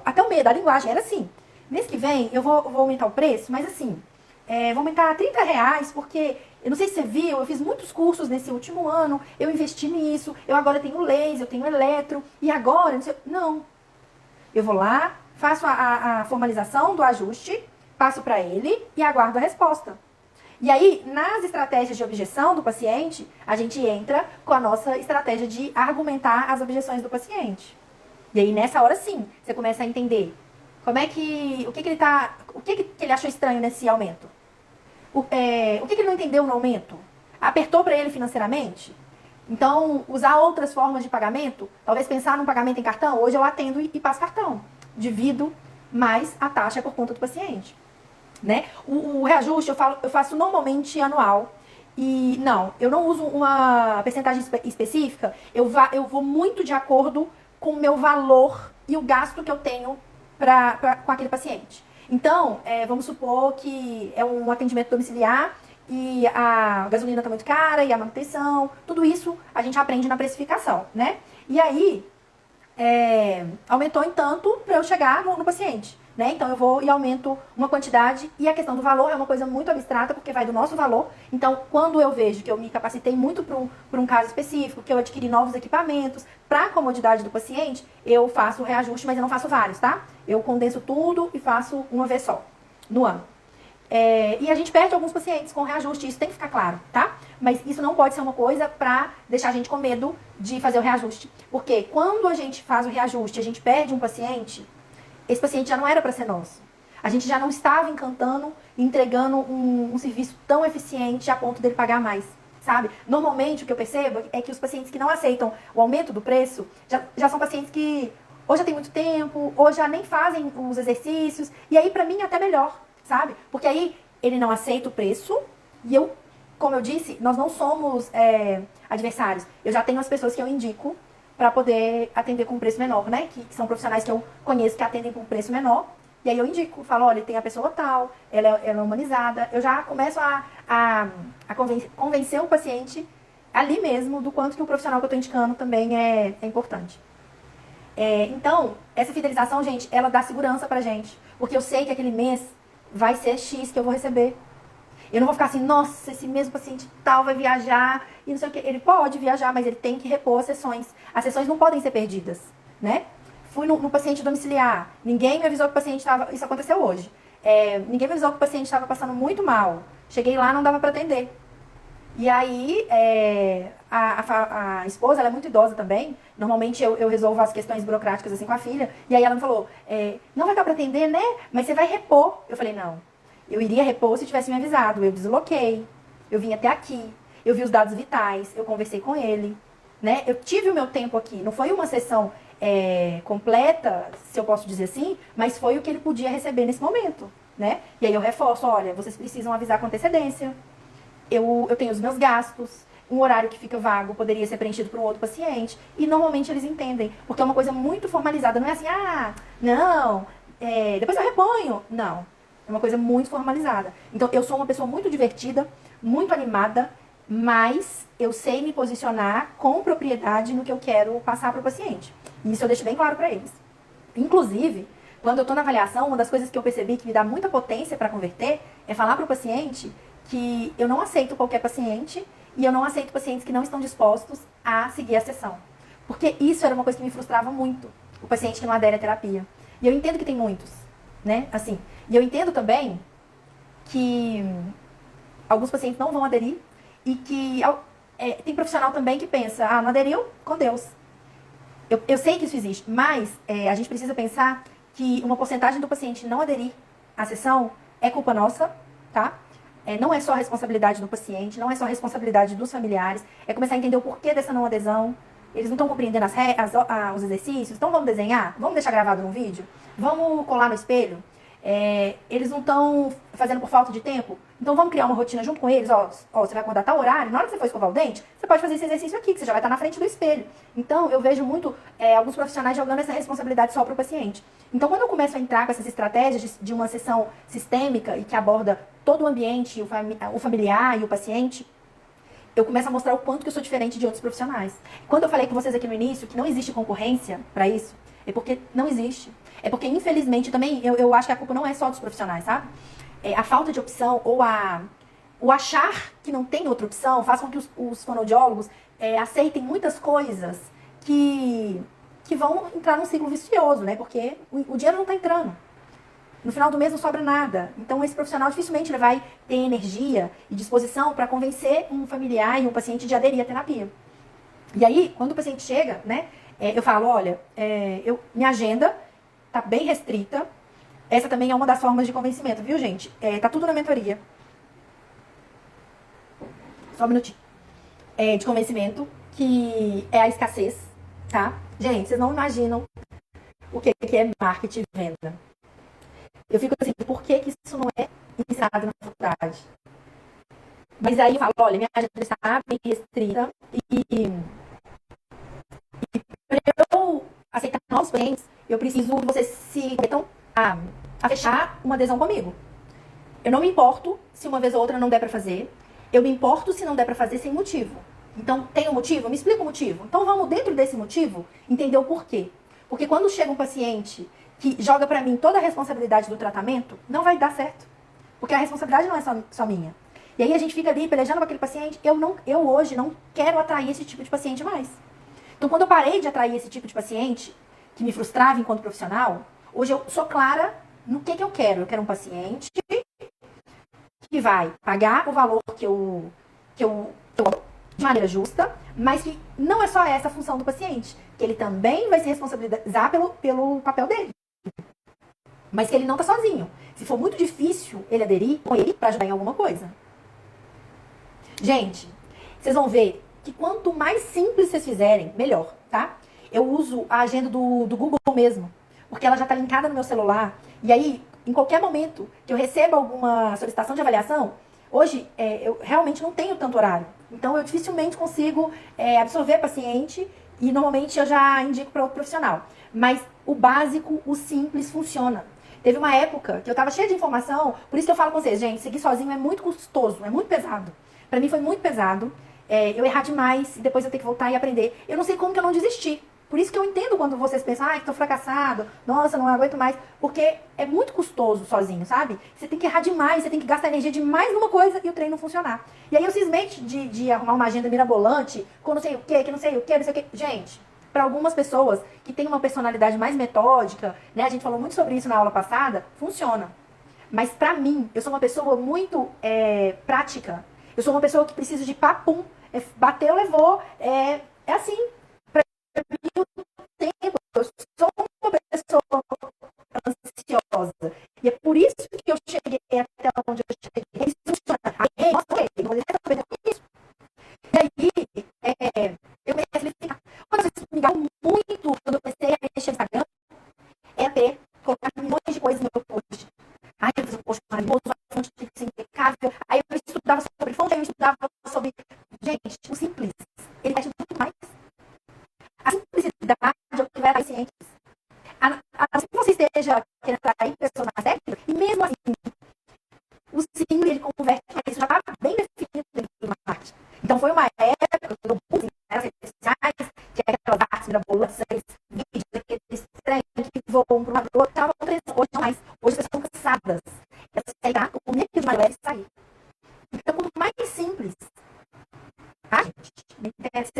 até o medo, a linguagem era assim. Mês que vem eu vou aumentar o preço, mas assim, vou aumentar R$30, porque, eu não sei se você viu, eu fiz muitos cursos nesse último ano, eu investi nisso, eu agora tenho laser, eu tenho eletro, e agora, não. Eu vou lá, faço a formalização do ajuste, passo para ele e aguardo a resposta. E aí, nas estratégias de objeção do paciente, a gente entra com a nossa estratégia de argumentar as objeções do paciente. E aí, nessa hora, sim, você começa a entender o que ele achou estranho nesse aumento. O que ele não entendeu no aumento? Apertou para ele financeiramente? Então, usar outras formas de pagamento, talvez pensar num pagamento em cartão, hoje eu atendo e passo cartão. Divido mais a taxa por conta do paciente. Né? O reajuste eu faço normalmente anual. E não, eu não uso uma percentagem específica, eu vou muito de acordo com o meu valor e o gasto que eu tenho com aquele paciente. Então, vamos supor que é um atendimento domiciliar e a gasolina está muito cara e a manutenção, tudo isso a gente aprende na precificação, né? E aí, aumentou em tanto para eu chegar no paciente, né? Então eu vou e aumento uma quantidade, e a questão do valor é uma coisa muito abstrata, porque vai do nosso valor. Então, quando eu vejo que eu me capacitei muito por um caso específico, que eu adquiri novos equipamentos, para a comodidade do paciente, eu faço o reajuste, mas eu não faço vários, tá? Eu condenso tudo e faço uma vez só, no ano. E a gente perde alguns pacientes com reajuste, isso tem que ficar claro, tá? Mas isso não pode ser uma coisa pra deixar a gente com medo de fazer o reajuste. Porque quando a gente faz o reajuste e a gente perde um paciente, esse paciente já não era pra ser nosso. A gente já não estava encantando, entregando um serviço tão eficiente a ponto dele pagar mais, sabe? Normalmente o que eu percebo é que os pacientes que não aceitam o aumento do preço, já são pacientes que ou já tem muito tempo, ou já nem fazem os exercícios, e aí pra mim é até melhor. Sabe? Porque aí ele não aceita o preço e como eu disse, nós não somos adversários. Eu já tenho as pessoas que eu indico para poder atender com um preço menor, né? Que são profissionais que eu conheço que atendem com um preço menor. E aí eu indico, falo, olha, tem a pessoa tal, ela é humanizada. Eu já começo a convencer o paciente ali mesmo do quanto que o profissional que eu estou indicando também é importante. Então, essa fidelização, gente, ela dá segurança pra gente. Porque eu sei que aquele mês vai ser X que eu vou receber. Eu não vou ficar assim, nossa, esse mesmo paciente tal vai viajar e não sei o quê. Ele pode viajar, mas ele tem que repor as sessões. As sessões não podem ser perdidas, né? Fui no paciente domiciliar. Ninguém me avisou que o paciente estava... Isso aconteceu hoje. Ninguém me avisou que o paciente estava passando muito mal. Cheguei lá, não dava para atender. E aí, a esposa, ela é muito idosa também. Normalmente eu resolvo as questões burocráticas assim com a filha. E aí ela me falou, não vai dar para atender, né? Mas você vai repor. Eu falei, não. Eu iria repor se tivesse me avisado. Eu desloquei. Eu vim até aqui. Eu vi os dados vitais. Eu conversei com ele. Né? Eu tive o meu tempo aqui. Não foi uma sessão completa, se eu posso dizer assim, mas foi o que ele podia receber nesse momento. Né? E aí eu reforço, olha, vocês precisam avisar com antecedência. Eu tenho os meus gastos. Um horário que fica vago poderia ser preenchido por um outro paciente. E normalmente eles entendem. Porque é uma coisa muito formalizada. Não é assim, não, depois eu reponho. Não. É uma coisa muito formalizada. Então, eu sou uma pessoa muito divertida, muito animada, mas eu sei me posicionar com propriedade no que eu quero passar para o paciente. E isso eu deixo bem claro para eles. Inclusive, quando eu estou na avaliação, uma das coisas que eu percebi que me dá muita potência para converter é falar para o paciente que eu não aceito qualquer paciente e eu não aceito pacientes que não estão dispostos a seguir a sessão. Porque isso era uma coisa que me frustrava muito, o paciente que não adere à terapia. E eu entendo que tem muitos, né? Assim, e eu entendo também que alguns pacientes não vão aderir e que tem profissional também que pensa, não aderiu? Com Deus. Eu sei que isso existe, mas a gente precisa pensar que uma porcentagem do paciente não aderir à sessão é culpa nossa, tá? Não é só a responsabilidade do paciente, não é só a responsabilidade dos familiares, é começar a entender o porquê dessa não adesão. Eles não estão compreendendo os exercícios, então vamos desenhar? Vamos deixar gravado no vídeo? Vamos colar no espelho? Eles não estão fazendo por falta de tempo? Então vamos criar uma rotina junto com eles. Você vai acordar tal horário, na hora que você for escovar o dente, você pode fazer esse exercício aqui, que você já vai estar na frente do espelho. Então eu vejo muito alguns profissionais jogando essa responsabilidade só para o paciente. Então quando eu começo a entrar com essas estratégias de uma sessão sistêmica e que aborda todo o ambiente, o familiar e o paciente, eu começo a mostrar o quanto que eu sou diferente de outros profissionais. Quando eu falei com vocês aqui no início que não existe concorrência para isso, é porque não existe. É porque, infelizmente, também, eu acho que a culpa não é só dos profissionais, sabe? A falta de opção ou o achar que não tem outra opção faz com que os fonoaudiólogos aceitem muitas coisas que vão entrar num ciclo vicioso, né? Porque o dinheiro não está entrando. No final do mês não sobra nada. Então, esse profissional dificilmente ele vai ter energia e disposição para convencer um familiar e um paciente de aderir à terapia. E aí, quando o paciente chega, né? Eu falo, olha, minha agenda tá bem restrita. Essa também é uma das formas de convencimento, viu, gente? Tá tudo na mentoria. Só um minutinho. De convencimento, que é a escassez, tá? Gente, vocês não imaginam o que é marketing e venda. Eu fico assim, por que isso não é ensinado na faculdade? Mas aí eu falo, olha, minha agenda está bem restrita e para eu aceitar novos clientes, eu preciso que vocês se comprometam a fechar uma adesão comigo. Eu não me importo se uma vez ou outra não der para fazer. Eu me importo se não der para fazer sem motivo. Então, tem um motivo? Me explica o motivo. Então, vamos dentro desse motivo entender o porquê. Porque quando chega um paciente que joga para mim toda a responsabilidade do tratamento, não vai dar certo. Porque a responsabilidade não é só minha. E aí a gente fica ali pelejando com aquele paciente. Eu hoje não quero atrair esse tipo de paciente mais. Então, quando eu parei de atrair esse tipo de paciente, que me frustrava enquanto profissional, hoje eu sou clara no que eu quero. Eu quero um paciente que vai pagar o valor que eu de maneira justa, mas que não é só essa a função do paciente, que ele também vai se responsabilizar pelo papel dele. Mas que ele não está sozinho. Se for muito difícil ele aderir com ele para ajudar em alguma coisa. Gente, vocês vão ver que quanto mais simples vocês fizerem, melhor, tá? Eu uso a agenda do Google mesmo, porque ela já está linkada no meu celular. E aí, em qualquer momento que eu receba alguma solicitação de avaliação, hoje eu realmente não tenho tanto horário. Então, eu dificilmente consigo absorver paciente e normalmente eu já indico para outro profissional. Mas o básico, o simples, funciona. Teve uma época que eu tava cheia de informação, por isso que eu falo com vocês, gente, seguir sozinho é muito custoso, é muito pesado. Pra mim foi muito pesado. Eu errar demais e depois eu ter que voltar e aprender. Eu não sei como que eu não desisti. Por isso que eu entendo quando vocês pensam, ai, tô fracassado, nossa, não aguento mais. Porque é muito custoso sozinho, sabe? Você tem que errar demais, você tem que gastar energia demais numa coisa e o treino não funcionar. E aí eu cismei de arrumar uma agenda mirabolante, com não sei o que, não sei o que, não sei o que. Gente, para algumas pessoas que têm uma personalidade mais metódica, né? A gente falou muito sobre isso na aula passada, funciona. Mas pra mim, eu sou uma pessoa muito prática. Eu sou uma pessoa que precisa de papum. Bateu, levou. É assim. Pra mim, o tempo. Eu sou uma pessoa ansiosa. E é por isso que eu cheguei até onde eu cheguei. Isso funciona. Aí, nossa, eu vou saber isso. E aí, eu comecei a refletir. Uma coisa que me ligava muito quando eu comecei a mexer no Instagram é ter, colocar milhões de coisas no meu post. Ai, eu fiz um post maravilhoso, a fonte tem que ser impecável. Aí eu estudava sobre fonte, aí eu estudava sobre... Gente, o simples, ele mexe muito mais. A simplicidade é o que vai atrair cientes. A não ser que você esteja querendo atrair pessoas mais técnicas, e mesmo assim, o simples, ele converte, mas isso já está bem definido dentro do marketing. Então foi uma época que eu pus nas redes sociais, que é aquelas artes mirabolantes, vídeos, aqueles trem que voam para uma rua, estavam treinando. Hoje não mais. Hoje as pessoas estão cansadas. Elas saem o meio de mais leve sair. Então, quanto mais simples, tá, gente?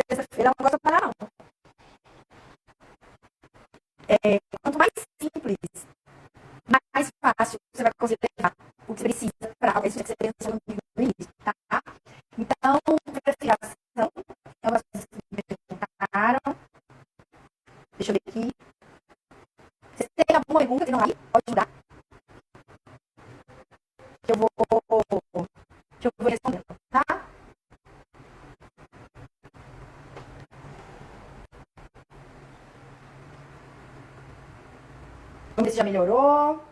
Sexta-feira não gosta de parar, não. Quanto mais simples, mais fácil você vai conseguir levar o que você precisa para isso que você pensou no início, tá? Então, respiração é uma coisa que me perguntaram. Deixa eu ver aqui. Você tem alguma pergunta que não aí? Pode mudar. Que eu vou responder, tá? Vamos ver se já melhorou.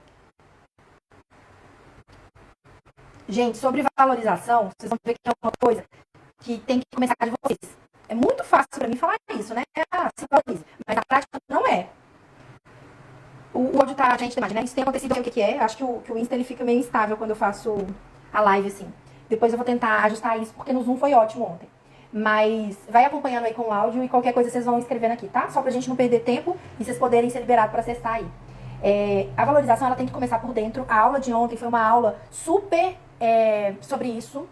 Gente, sobre valorização, vocês vão ver que é uma coisa que tem que começar de vocês. É muito fácil pra mim falar isso, né? Se valorize. Mas na prática não é. O áudio tá, gente, demais, né? Isso tem acontecido, o que é. Acho que o Insta ele fica meio instável quando eu faço a live assim. Depois eu vou tentar ajustar isso, porque no Zoom foi ótimo ontem. Mas vai acompanhando aí com o áudio e qualquer coisa vocês vão escrevendo aqui, tá? Só pra gente não perder tempo e vocês poderem ser liberados pra acessar aí. A valorização, ela tem que começar por dentro. A aula de ontem foi uma aula super sobre isso.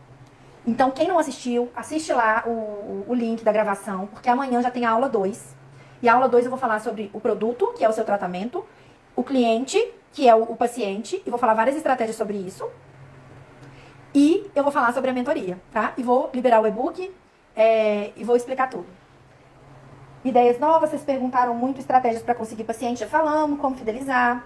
Então, quem não assistiu, assiste lá o link da gravação, porque amanhã já tem a aula 2. E a aula 2 eu vou falar sobre o produto, que é o seu tratamento, o cliente, que é o paciente, e vou falar várias estratégias sobre isso. E eu vou falar sobre a mentoria, tá? E vou liberar o e-book e vou explicar tudo. Ideias novas, vocês perguntaram muito, estratégias para conseguir paciente, já falamos, como fidelizar,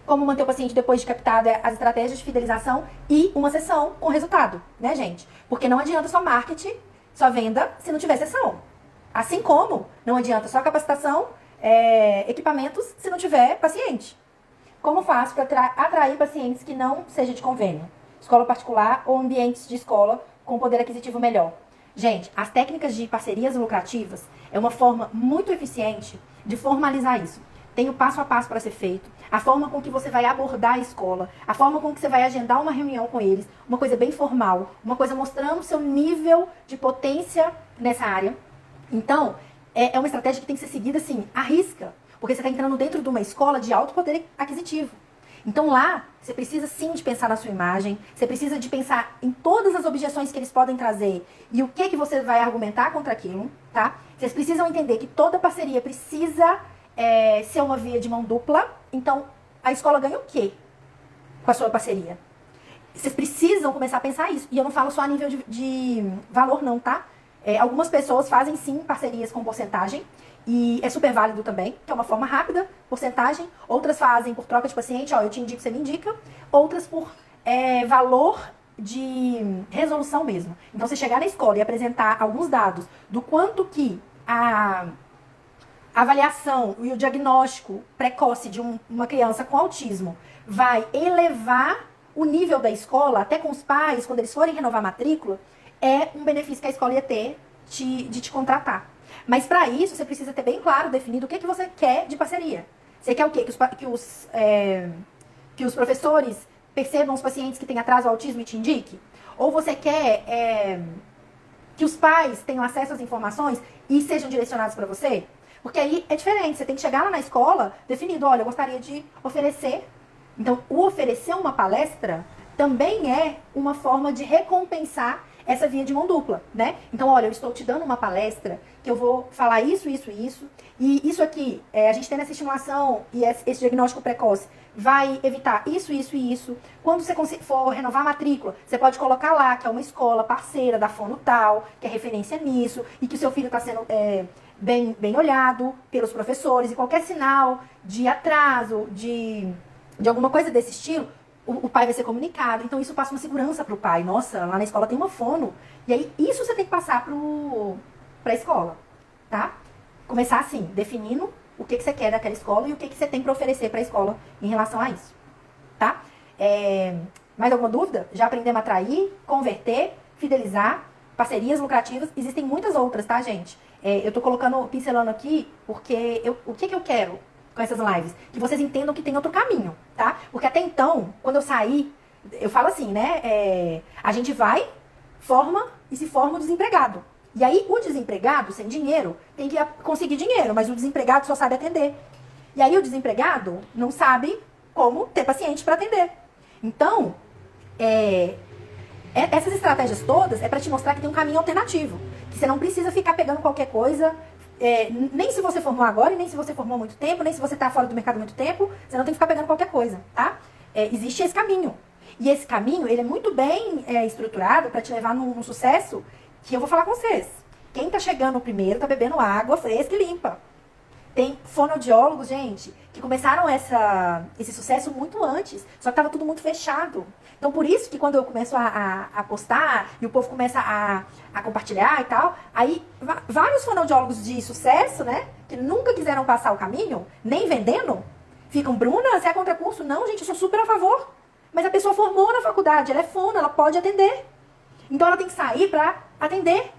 como manter o paciente depois de captado, as estratégias de fidelização e uma sessão com resultado, né, gente? Porque não adianta só marketing, só venda, se não tiver sessão. Assim como não adianta só capacitação, equipamentos, se não tiver paciente. Como faço para atrair pacientes que não seja de convênio? Escola particular ou ambientes de escola com poder aquisitivo melhor? Gente, as técnicas de parcerias lucrativas é uma forma muito eficiente de formalizar isso. Tem o passo a passo para ser feito, a forma com que você vai abordar a escola, a forma com que você vai agendar uma reunião com eles, uma coisa bem formal, uma coisa mostrando o seu nível de potência nessa área. Então, é uma estratégia que tem que ser seguida assim, à risca, porque você está entrando dentro de uma escola de alto poder aquisitivo. Então lá, você precisa sim de pensar na sua imagem, você precisa de pensar em todas as objeções que eles podem trazer e o que você vai argumentar contra aquilo, tá? Vocês precisam entender que toda parceria precisa ser uma via de mão dupla. Então, a escola ganha o quê com a sua parceria? Vocês precisam começar a pensar isso. E eu não falo só a nível de valor não, tá? Algumas pessoas fazem sim parcerias com porcentagem. E é super válido também, que é uma forma rápida, porcentagem. Outras fazem por troca de paciente, ó, eu te indico, você me indica. Outras por valor de resolução mesmo. Então, você chegar na escola e apresentar alguns dados do quanto que a avaliação e o diagnóstico precoce de uma criança com autismo vai elevar o nível da escola, até com os pais, quando eles forem renovar a matrícula, é um benefício que a escola ia ter de te contratar. Mas para isso, você precisa ter bem claro, definido o que você quer de parceria. Você quer o quê? Que os que os professores percebam os pacientes que têm atraso ao autismo e te indique? Ou você quer que os pais tenham acesso às informações e sejam direcionados para você? Porque aí é diferente, você tem que chegar lá na escola definido, olha, eu gostaria de oferecer. Então, o oferecer uma palestra também é uma forma de recompensar essa via de mão dupla, né? Então, olha, eu estou te dando uma palestra que eu vou falar isso, isso e isso. E isso aqui, a gente tendo essa estimulação e esse diagnóstico precoce vai evitar isso, isso e isso. Quando você for renovar a matrícula, você pode colocar lá que é uma escola parceira da Fono tal, que é referência nisso, e que o seu filho está sendo bem olhado pelos professores, e qualquer sinal de atraso, de alguma coisa desse estilo, o pai vai ser comunicado. Então isso passa uma segurança pro pai. Nossa, lá na escola tem uma fono. E aí isso você tem que passar pra escola, tá? Começar assim, definindo o que você quer daquela escola e o que você tem para oferecer pra escola em relação a isso, tá? Mais alguma dúvida? Já aprendemos a atrair, converter, fidelizar, parcerias lucrativas. Existem muitas outras, tá, gente? Eu tô pincelando aqui porque o que eu quero com essas lives? Que vocês entendam que tem outro caminho, tá? Porque até então, quando eu saí, eu falo assim, né? A gente vai, forma e se forma o desempregado. E aí o desempregado, sem dinheiro, tem que conseguir dinheiro, mas o desempregado só sabe atender. E aí o desempregado não sabe como ter paciente para atender. Então, essas estratégias todas é para te mostrar que tem um caminho alternativo. Que você não precisa ficar pegando qualquer coisa, nem se você formou agora, e nem se você formou há muito tempo, nem se você está fora do mercado há muito tempo, você não tem que ficar pegando qualquer coisa, tá? Existe esse caminho. E esse caminho, ele é muito bem estruturado para te levar num sucesso que eu vou falar com vocês. Quem tá chegando primeiro tá bebendo água fresca e limpa. Tem fonoaudiólogos, gente, que começaram esse sucesso muito antes, só que tava tudo muito fechado. Então, por isso que quando eu começo a postar e o povo começa a compartilhar e tal, aí vários fonoaudiólogos de sucesso, né, que nunca quiseram passar o caminho, nem vendendo, ficam, Bruna, você é contra curso? Não, gente, eu sou super a favor. Mas a pessoa formou na faculdade, ela é fono, ela pode atender. Então, ela tem que sair para atender.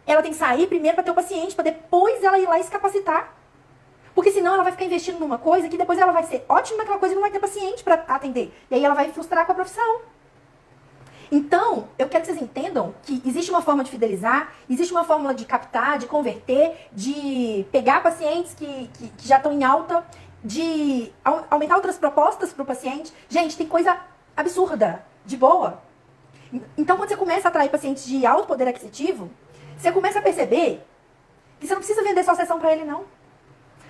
Ela tem que sair primeiro para ter o paciente, para depois ela ir lá e se capacitar. Porque senão ela vai ficar investindo numa coisa que depois ela vai ser ótima naquela coisa e não vai ter paciente para atender. E aí ela vai frustrar com a profissão. Então, eu quero que vocês entendam que existe uma forma de fidelizar, existe uma fórmula de captar, de converter, de pegar pacientes que já estão em alta, de aumentar outras propostas para o paciente. Gente, tem coisa absurda, de boa. Então, quando você começa a atrair pacientes de alto poder aquisitivo, você começa a perceber que você não precisa vender só sessão para ele, não.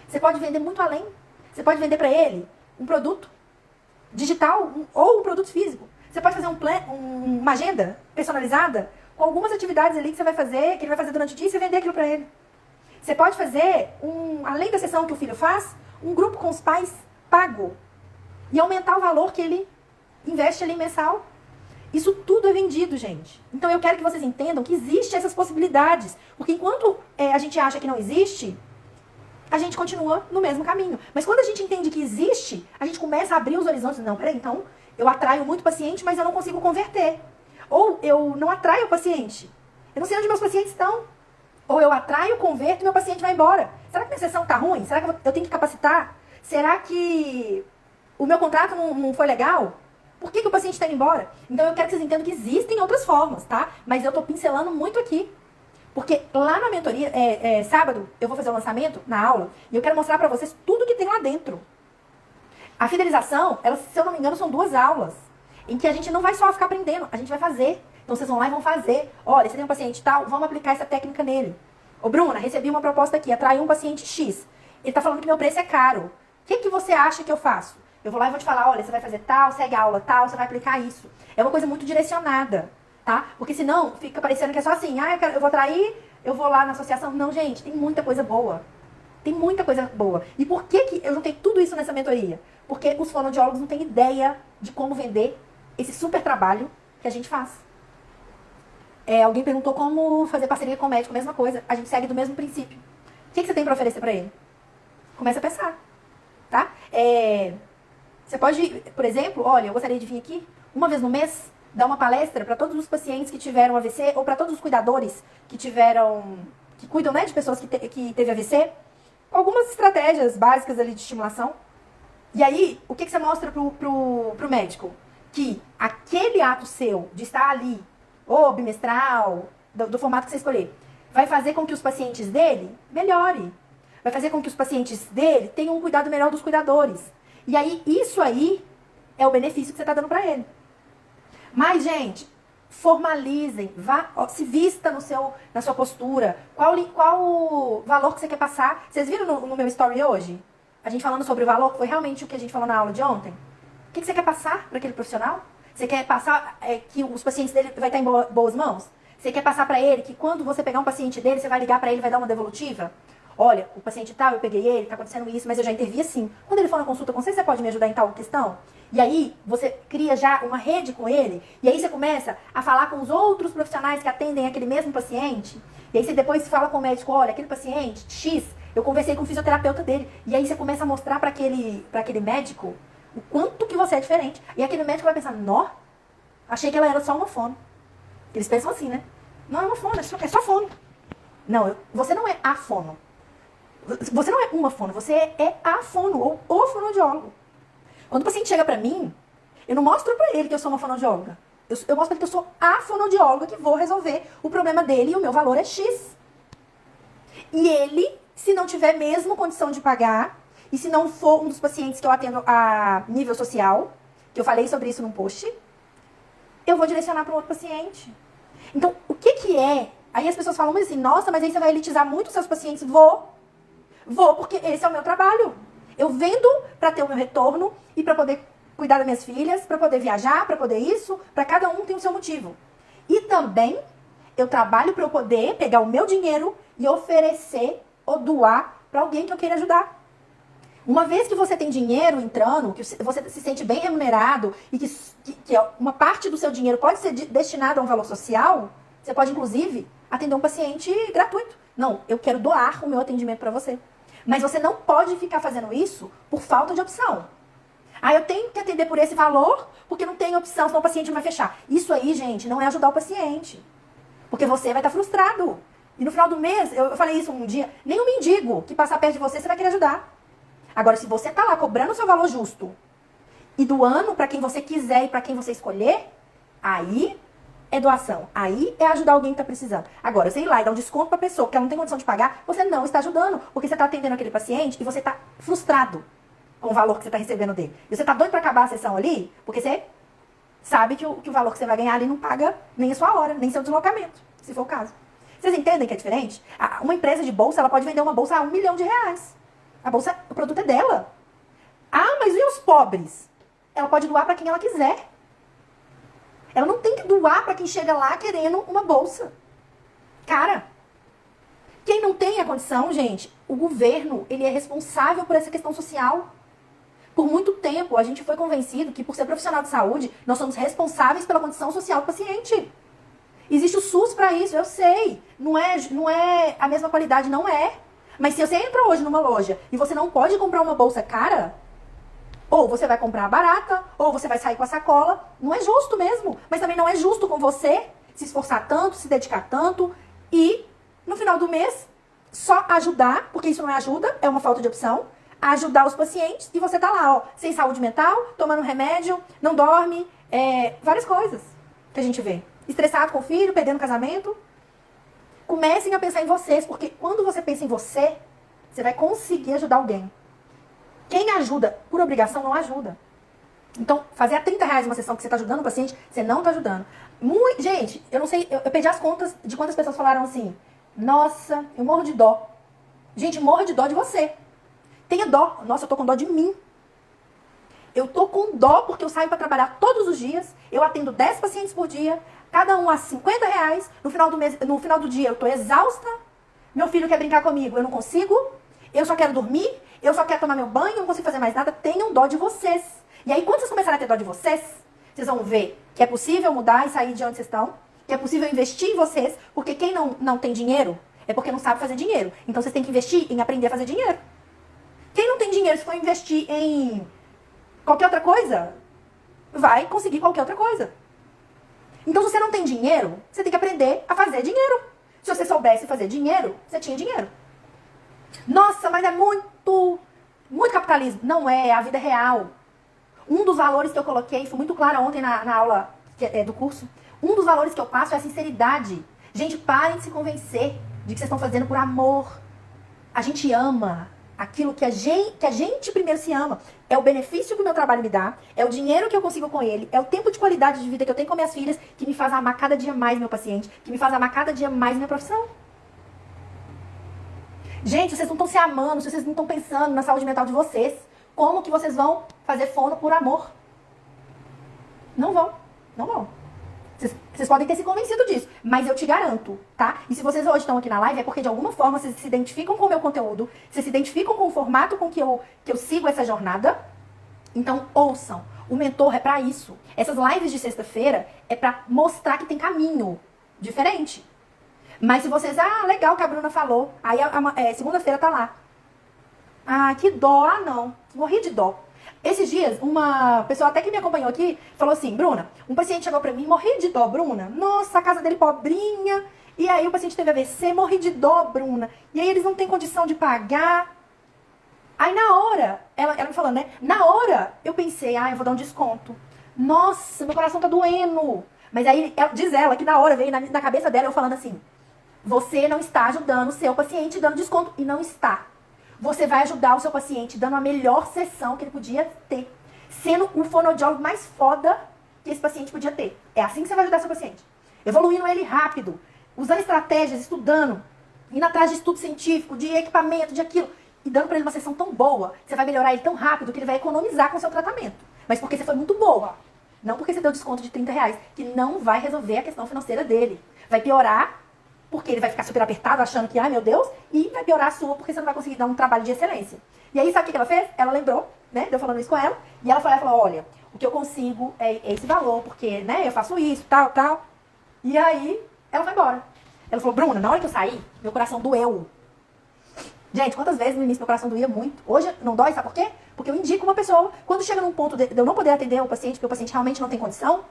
Você pode vender muito além. Você pode vender para ele um produto digital ou um produto físico. Você pode fazer uma agenda personalizada com algumas atividades ali que você vai fazer, que ele vai fazer durante o dia e você vender aquilo para ele. Você pode fazer, além da sessão que o filho faz, um grupo com os pais pago e aumentar o valor que ele investe ali mensal. Isso tudo é vendido, gente. Então eu quero que vocês entendam que existem essas possibilidades. Porque enquanto a gente acha que não existe, a gente continua no mesmo caminho. Mas quando a gente entende que existe, a gente começa a abrir os horizontes. Não, peraí, então eu atraio muito paciente, mas eu não consigo converter. Ou eu não atraio o paciente. Eu não sei onde meus pacientes estão. Ou eu atraio, converto e meu paciente vai embora. Será que minha sessão está ruim? Será que eu tenho que capacitar? Será que o meu contrato não foi legal? Por que o paciente está indo embora? Então eu quero que vocês entendam que existem outras formas, tá? Mas eu estou pincelando muito aqui. Porque lá na mentoria, sábado, eu vou fazer o lançamento na aula e eu quero mostrar pra vocês tudo que tem lá dentro. A fidelização, se eu não me engano, são 2 aulas. Em que a gente não vai só ficar aprendendo, a gente vai fazer. Então vocês vão lá e vão fazer. Olha, você tem um paciente tal, vamos aplicar essa técnica nele. Ô Bruna, recebi uma proposta aqui, atrair um paciente X. Ele tá falando que meu preço é caro. O que você acha que eu faço? Eu vou lá e vou te falar, olha, você vai fazer tal, segue a aula tal, você vai aplicar isso. É uma coisa muito direcionada, tá? Porque senão fica parecendo que é só assim, eu vou atrair, eu vou lá na associação. Não, gente, tem muita coisa boa. Tem muita coisa boa. E por que eu juntei tudo isso nessa mentoria? Porque os fonoaudiólogos não têm ideia de como vender esse super trabalho que a gente faz. Alguém perguntou como fazer parceria com o médico, mesma coisa. A gente segue do mesmo princípio. O que você tem para oferecer para ele? Começa a pensar, tá? Você pode, por exemplo, olha, eu gostaria de vir aqui uma vez no mês, dar uma palestra para todos os pacientes que tiveram AVC ou para todos os cuidadores que cuidam, né, de pessoas que teve AVC, com algumas estratégias básicas ali de estimulação. E aí, o que você mostra pro médico? Que aquele ato seu de estar ali, ou bimestral, do formato que você escolher, vai fazer com que os pacientes dele melhore. Vai fazer com que os pacientes dele tenham um cuidado melhor dos cuidadores. E aí, isso aí é o benefício que você está dando para ele. Mas, gente, formalizem, se vista na sua postura. Qual o valor que você quer passar? Vocês viram no meu story hoje? A gente falando sobre o valor, que foi realmente o que a gente falou na aula de ontem. O que você quer passar para aquele profissional? Você quer passar que os pacientes dele vai estar em boas mãos? Você quer passar para ele que quando você pegar um paciente dele, você vai ligar para ele e vai dar uma devolutiva? Olha, o paciente tal, eu peguei ele, tá acontecendo isso, mas eu já intervi assim. Quando ele for na consulta com você pode me ajudar em tal questão? E aí, você cria já uma rede com ele, e aí você começa a falar com os outros profissionais que atendem aquele mesmo paciente, e aí você depois fala com o médico, olha, aquele paciente X, eu conversei com o fisioterapeuta dele, e aí você começa a mostrar para aquele médico o quanto que você é diferente. E aquele médico vai pensar, nó, achei que ela era só uma fono. Eles pensam assim, né? Não é uma fono, é só fono. Não, você não é a fono. Você não é uma fono, você é a fono, ou o fonoaudiólogo. Quando o paciente chega pra mim, eu não mostro pra ele que eu sou uma fonoaudióloga. Eu mostro pra ele que eu sou a fonoaudióloga que vou resolver o problema dele e o meu valor é X. E ele, se não tiver mesmo condição de pagar, e se não for um dos pacientes que eu atendo a nível social, que eu falei sobre isso num post, eu vou direcionar para um outro paciente. Então, o que é? Aí as pessoas falam assim, nossa, mas aí você vai elitizar muito os seus pacientes. Vou, porque esse é o meu trabalho. Eu vendo para ter o meu retorno e para poder cuidar das minhas filhas, para poder viajar, para poder isso, para cada um tem o seu motivo. E também eu trabalho para eu poder pegar o meu dinheiro e oferecer ou doar para alguém que eu queira ajudar. Uma vez que você tem dinheiro entrando, que você se sente bem remunerado e que uma parte do seu dinheiro pode ser destinado a um valor social, você pode, inclusive, atender um paciente gratuito. Não, eu quero doar o meu atendimento para você. Mas você não pode ficar fazendo isso por falta de opção. Ah, eu tenho que atender por esse valor porque não tem opção, senão o paciente não vai fechar. Isso aí, gente, não é ajudar o paciente. Porque você vai estar frustrado. E no final do mês, eu falei isso um dia, nem um mendigo que passar perto de você vai querer ajudar. Agora, se você tá lá cobrando o seu valor justo e doando para quem você quiser e para quem você escolher, aí é doação. Aí é ajudar alguém que tá precisando. Agora, você ir lá e dar um desconto pra pessoa que ela não tem condição de pagar, você não está ajudando. Porque você tá atendendo aquele paciente e você tá frustrado com o valor que você tá recebendo dele. E você tá doido pra acabar a sessão ali, porque você sabe que o valor que você vai ganhar ali não paga nem a sua hora, nem seu deslocamento, se for o caso. Vocês entendem que é diferente? Uma empresa de bolsa, ela pode vender uma bolsa a R$1 milhão. A bolsa, o produto é dela. Ah, mas e os pobres? Ela pode doar para quem ela quiser. Ela não tem que doar para quem chega lá querendo uma bolsa. Cara, quem não tem a condição, gente, o governo, ele é responsável por essa questão social. Por muito tempo, a gente foi convencido que por ser profissional de saúde, nós somos responsáveis pela condição social do paciente. Existe o SUS para isso, eu sei. Não é a mesma qualidade, não é. Mas se você entra hoje numa loja e você não pode comprar uma bolsa cara, ou você vai comprar barata, ou você vai sair com a sacola, não é justo mesmo. Mas também não é justo com você se esforçar tanto, se dedicar tanto e, no final do mês, só ajudar, porque isso não é ajuda, é uma falta de opção, ajudar os pacientes e você tá lá, ó, sem saúde mental, tomando remédio, não dorme, várias coisas que a gente vê. Estressado com o filho, perdendo o casamento. Comecem a pensar em vocês, porque quando você pensa em você, você vai conseguir ajudar alguém. Quem ajuda por obrigação não ajuda. Então, fazer a R$30 uma sessão que você está ajudando o paciente, você não está ajudando. Gente, eu não sei, eu perdi as contas de quantas pessoas falaram assim, nossa, eu morro de dó. Gente, morro de dó de você. Tenha dó. Nossa, eu tô com dó de mim. Eu tô com dó porque eu saio para trabalhar todos os dias, eu atendo 10 pacientes por dia, cada um a R$50, no final do dia eu tô exausta, meu filho quer brincar comigo, eu não consigo, eu só quero dormir, eu só quero tomar meu banho, eu não consigo fazer mais nada. Tenham dó de vocês. E aí, quando vocês começarem a ter dó de vocês, vocês vão ver que é possível mudar e sair de onde vocês estão, que é possível investir em vocês, porque quem não tem dinheiro é porque não sabe fazer dinheiro. Então, vocês têm que investir em aprender a fazer dinheiro. Quem não tem dinheiro, se for investir em qualquer outra coisa, vai conseguir qualquer outra coisa. Então, se você não tem dinheiro, você tem que aprender a fazer dinheiro. Se você soubesse fazer dinheiro, você tinha dinheiro. Nossa, mas é muito Muito capitalismo. Não é a vida real. Um dos valores que eu coloquei, foi muito claro ontem na aula do curso, um dos valores que eu passo é a sinceridade. Gente, parem de se convencer de que vocês estão fazendo por amor. A gente ama aquilo que a gente primeiro se ama. É o benefício que o meu trabalho me dá, é o dinheiro que eu consigo com ele, é o tempo de qualidade de vida que eu tenho com minhas filhas, que me faz amar cada dia mais meu paciente, que me faz amar cada dia mais minha profissão. Gente, vocês não estão se amando, vocês não estão pensando na saúde mental de vocês, como que vocês vão fazer fono por amor? Não vão, não vão. Vocês podem ter se convencido disso, mas eu te garanto, tá? E se vocês hoje estão aqui na live é porque de alguma forma vocês se identificam com o meu conteúdo, vocês se identificam com o formato com que eu sigo essa jornada. Então ouçam, o mentor é pra isso. Essas lives de sexta-feira é pra mostrar que tem caminho diferente. Mas se vocês, legal que a Bruna falou, aí segunda-feira tá lá. Que dó, não, morri de dó. Esses dias, uma pessoa até que me acompanhou aqui, falou assim, Bruna, um paciente chegou pra mim, morri de dó, Bruna. Nossa, a casa dele pobrinha. E aí o paciente teve AVC, morri de dó, Bruna. E aí eles não têm condição de pagar. Aí na hora, ela me falando, né? Na hora, eu pensei, eu vou dar um desconto. Nossa, meu coração tá doendo. Mas aí, diz ela que na hora veio na cabeça dela eu falando assim, você não está ajudando o seu paciente dando desconto. E não está. Você vai ajudar o seu paciente dando a melhor sessão que ele podia ter. Sendo o fonoaudiólogo mais foda que esse paciente podia ter. É assim que você vai ajudar seu paciente. Evoluindo ele rápido. Usando estratégias, estudando. Indo atrás de estudo científico, de equipamento, de aquilo. E dando pra ele uma sessão tão boa. Você vai melhorar ele tão rápido que ele vai economizar com o seu tratamento. Mas porque você foi muito boa. Não porque você deu desconto de R$30. Que não vai resolver a questão financeira dele. Vai piorar. Porque ele vai ficar super apertado, achando que, meu Deus, e vai piorar a sua, porque você não vai conseguir dar um trabalho de excelência. E aí, sabe o que ela fez? Ela lembrou, né, eu falando isso com ela, e ela falou, olha, o que eu consigo é esse valor, porque, né, eu faço isso, tal. E aí, ela foi embora. Ela falou, Bruna, na hora que eu saí, meu coração doeu. Gente, quantas vezes no início meu coração doía muito? Hoje não dói, sabe por quê? Porque eu indico uma pessoa, quando chega num ponto de eu não poder atender o paciente, porque o paciente realmente não tem condição,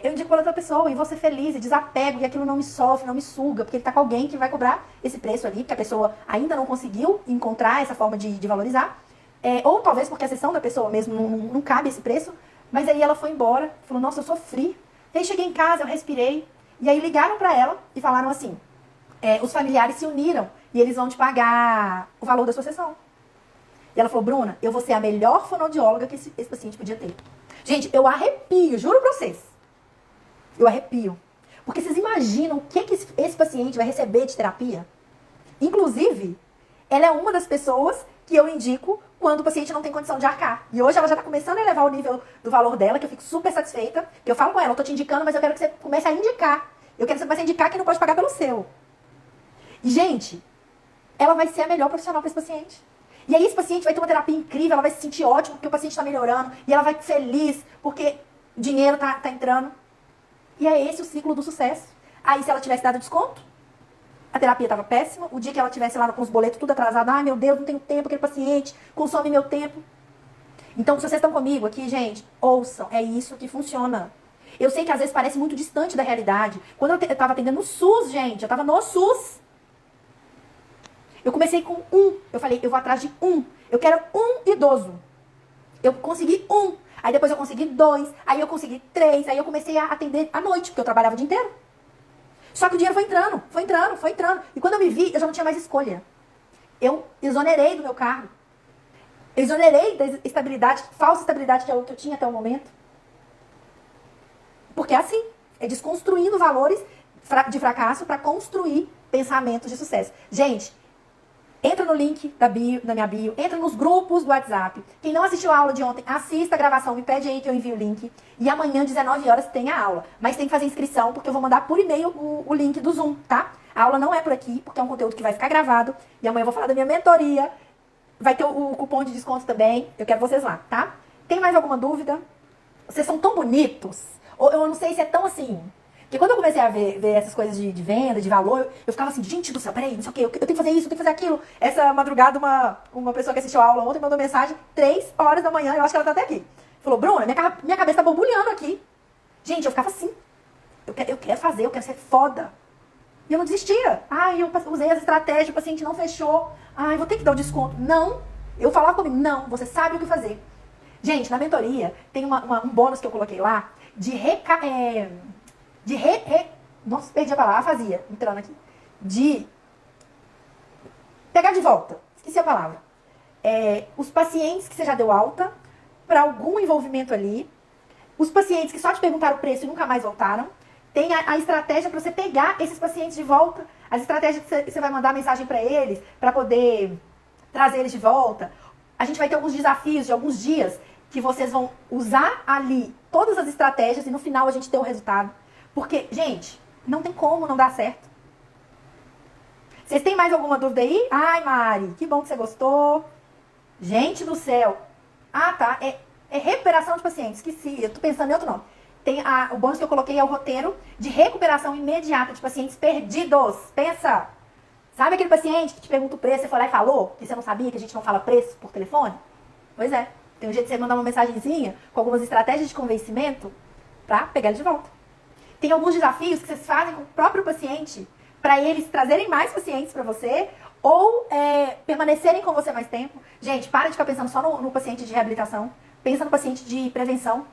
eu indico para outra pessoa e vou ser feliz e desapego e aquilo não me sofre, não me suga, porque ele tá com alguém que vai cobrar esse preço ali, porque a pessoa ainda não conseguiu encontrar essa forma de valorizar. Ou talvez porque a sessão da pessoa mesmo não cabe esse preço, mas aí ela foi embora, falou, nossa, eu sofri. E aí cheguei em casa, eu respirei, e aí ligaram para ela e falaram assim, os familiares se uniram e eles vão te pagar o valor da sua sessão. E ela falou, Bruna, eu vou ser a melhor fonoaudióloga que esse paciente podia ter. Gente, eu arrepio, juro pra vocês. Eu arrepio. Porque vocês imaginam o que esse paciente vai receber de terapia? Inclusive, ela é uma das pessoas que eu indico quando o paciente não tem condição de arcar. E hoje ela já está começando a elevar o nível do valor dela, que eu fico super satisfeita. Que eu falo com ela, eu tô te indicando, mas eu quero que você comece a indicar. Eu quero que você comece a indicar quem não pode pagar pelo seu. E, gente, ela vai ser a melhor profissional para esse paciente. E aí esse paciente vai ter uma terapia incrível, ela vai se sentir ótimo porque o paciente está melhorando. E ela vai ficar feliz porque o dinheiro tá entrando. E é esse o ciclo do sucesso. Aí se ela tivesse dado desconto, a terapia estava péssima. O dia que ela tivesse lá com os boletos tudo atrasado, meu Deus, não tenho tempo, aquele paciente consome meu tempo. Então, se vocês estão comigo aqui, gente, ouçam, é isso que funciona. Eu sei que às vezes parece muito distante da realidade. Quando eu estava atendendo no SUS, gente, eu estava no SUS. Eu comecei com eu falei, eu vou atrás de eu quero um idoso. Eu consegui aí depois eu consegui 2, aí eu consegui 3, aí eu comecei a atender à noite, porque eu trabalhava o dia inteiro. Só que o dinheiro foi entrando. E quando eu me vi, eu já não tinha mais escolha. Eu exonerei do meu cargo. Eu exonerei da estabilidade, falsa estabilidade que eu tinha até o momento. Porque é assim, é desconstruindo valores de fracasso para construir pensamentos de sucesso. Gente, entra no link da minha bio, entra nos grupos do WhatsApp. Quem não assistiu a aula de ontem, assista a gravação, me pede aí que eu envio o link. E amanhã, 19 horas, tem a aula. Mas tem que fazer inscrição, porque eu vou mandar por e-mail o link do Zoom, tá? A aula não é por aqui, porque é um conteúdo que vai ficar gravado. E amanhã eu vou falar da minha mentoria. Vai ter o cupom de desconto também. Eu quero vocês lá, tá? Tem mais alguma dúvida? Vocês são tão bonitos. Ou eu não sei se é tão assim... Porque quando eu comecei a ver essas coisas de venda, de valor, eu ficava assim, gente do céu, peraí, não sei o quê, eu tenho que fazer isso, eu tenho que fazer aquilo. Essa madrugada, uma pessoa que assistiu a aula ontem mandou mensagem, 3 horas da manhã, eu acho que ela tá até aqui. Falou, Bruna, minha cabeça tá borbulhando aqui. Gente, eu ficava assim, eu quero fazer, eu quero ser foda. E eu não desistia. Eu usei as estratégias, o paciente não fechou. Vou ter que dar o desconto. Não, Eu falava comigo, não, você sabe o que fazer. Gente, na mentoria, tem um bônus que eu coloquei lá nossa, perdi a palavra, fazia, entrando aqui. De pegar de volta, esqueci a palavra. Os pacientes que você já deu alta, para algum envolvimento ali. Os pacientes que só te perguntaram o preço e nunca mais voltaram. Tem a estratégia para você pegar esses pacientes de volta. As estratégias que você vai mandar mensagem para eles, para poder trazer eles de volta. A gente vai ter alguns desafios de alguns dias que vocês vão usar ali todas as estratégias e no final a gente ter o resultado. Porque, gente, não tem como não dar certo. Vocês têm mais alguma dúvida aí? Ai, Mari, que bom que você gostou. Gente do céu. Ah, tá. É recuperação de pacientes. Esqueci, eu tô pensando em outro nome. O bônus que eu coloquei é o roteiro de recuperação imediata de pacientes perdidos. Pensa. Sabe aquele paciente que te pergunta o preço, você foi lá e falou, que você não sabia que a gente não fala preço por telefone? Pois é. Tem um jeito de você mandar uma mensagenzinha com algumas estratégias de convencimento pra pegar ele de volta. Tem alguns desafios que vocês fazem com o próprio paciente para eles trazerem mais pacientes para você ou permanecerem com você mais tempo. Gente, para de ficar pensando só no paciente de reabilitação. Pensa no paciente de prevenção.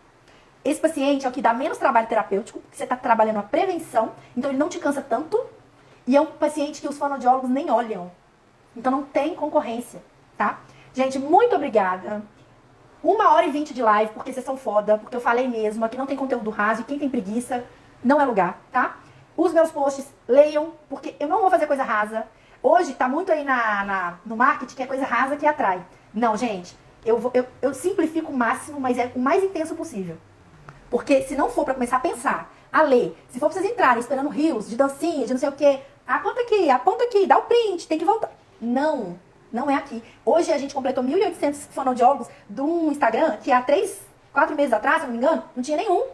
Esse paciente é o que dá menos trabalho terapêutico, porque você está trabalhando a prevenção, então ele não te cansa tanto. E é um paciente que os fonoaudiólogos nem olham. Então não tem concorrência, tá? Gente, muito obrigada. 1h20 de live, porque vocês são foda, porque eu falei mesmo, aqui não tem conteúdo raso, e quem tem preguiça não é lugar, tá? Os meus posts, leiam, porque eu não vou fazer coisa rasa. Hoje tá muito aí no marketing que é coisa rasa que atrai. Não, gente, eu simplifico o máximo, mas é o mais intenso possível. Porque se não for pra começar a pensar, a ler, se for pra vocês entrarem esperando rios, de dancinha, de não sei o quê, aponta aqui, dá o print, tem que voltar. Não, não é aqui. Hoje a gente completou 1.800 fonoaudiólogos de um Instagram que há 4 meses atrás, se não me engano, não tinha nenhum.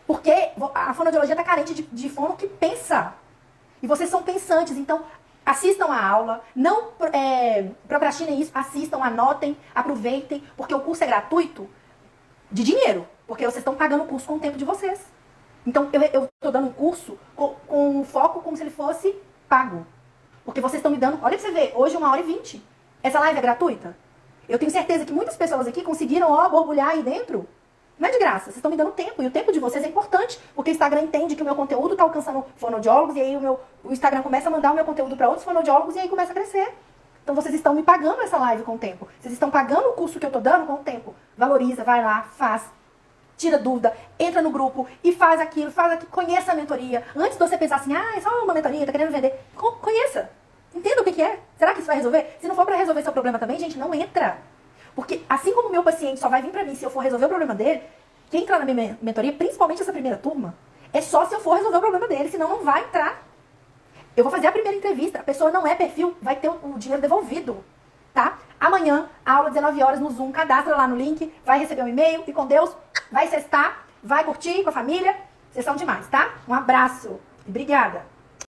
Porque a fonoaudiologia tá carente de fono que pensa. E vocês são pensantes, então assistam a aula, não procrastinem isso, assistam, anotem, aproveitem, porque o curso é gratuito de dinheiro, porque vocês estão pagando o curso com o tempo de vocês. Então eu tô dando um curso com um foco como se ele fosse pago. Porque vocês estão me dando, olha pra você ver, hoje 1h20. Essa live é gratuita? Eu tenho certeza que muitas pessoas aqui conseguiram, borbulhar aí dentro. Não é de graça, vocês estão me dando tempo. E o tempo de vocês é importante, porque o Instagram entende que o meu conteúdo está alcançando fonoaudiólogos, e aí o Instagram começa a mandar o meu conteúdo para outros fonoaudiólogos, e aí começa a crescer. Então vocês estão me pagando essa live com o tempo. Vocês estão pagando o curso que eu estou dando com o tempo. Valoriza, vai lá, faz. Tira dúvida, entra no grupo e faz aquilo, conheça a mentoria. Antes de você pensar assim, é só uma mentoria, tá querendo vender. Conheça. Entenda o que é. Será que isso vai resolver? Se não for para resolver seu problema também, gente, não entra. Porque assim como o meu paciente só vai vir pra mim se eu for resolver o problema dele, quem entrar na minha mentoria, principalmente essa primeira turma, é só se eu for resolver o problema dele, senão não vai entrar. Eu vou fazer a primeira entrevista, a pessoa não é perfil, vai ter o dinheiro devolvido, tá? Amanhã, aula 19h no Zoom, cadastra lá no link, vai receber um e-mail e com Deus, vai cestar, vai curtir com a família, vocês são demais, tá? Um abraço, obrigada.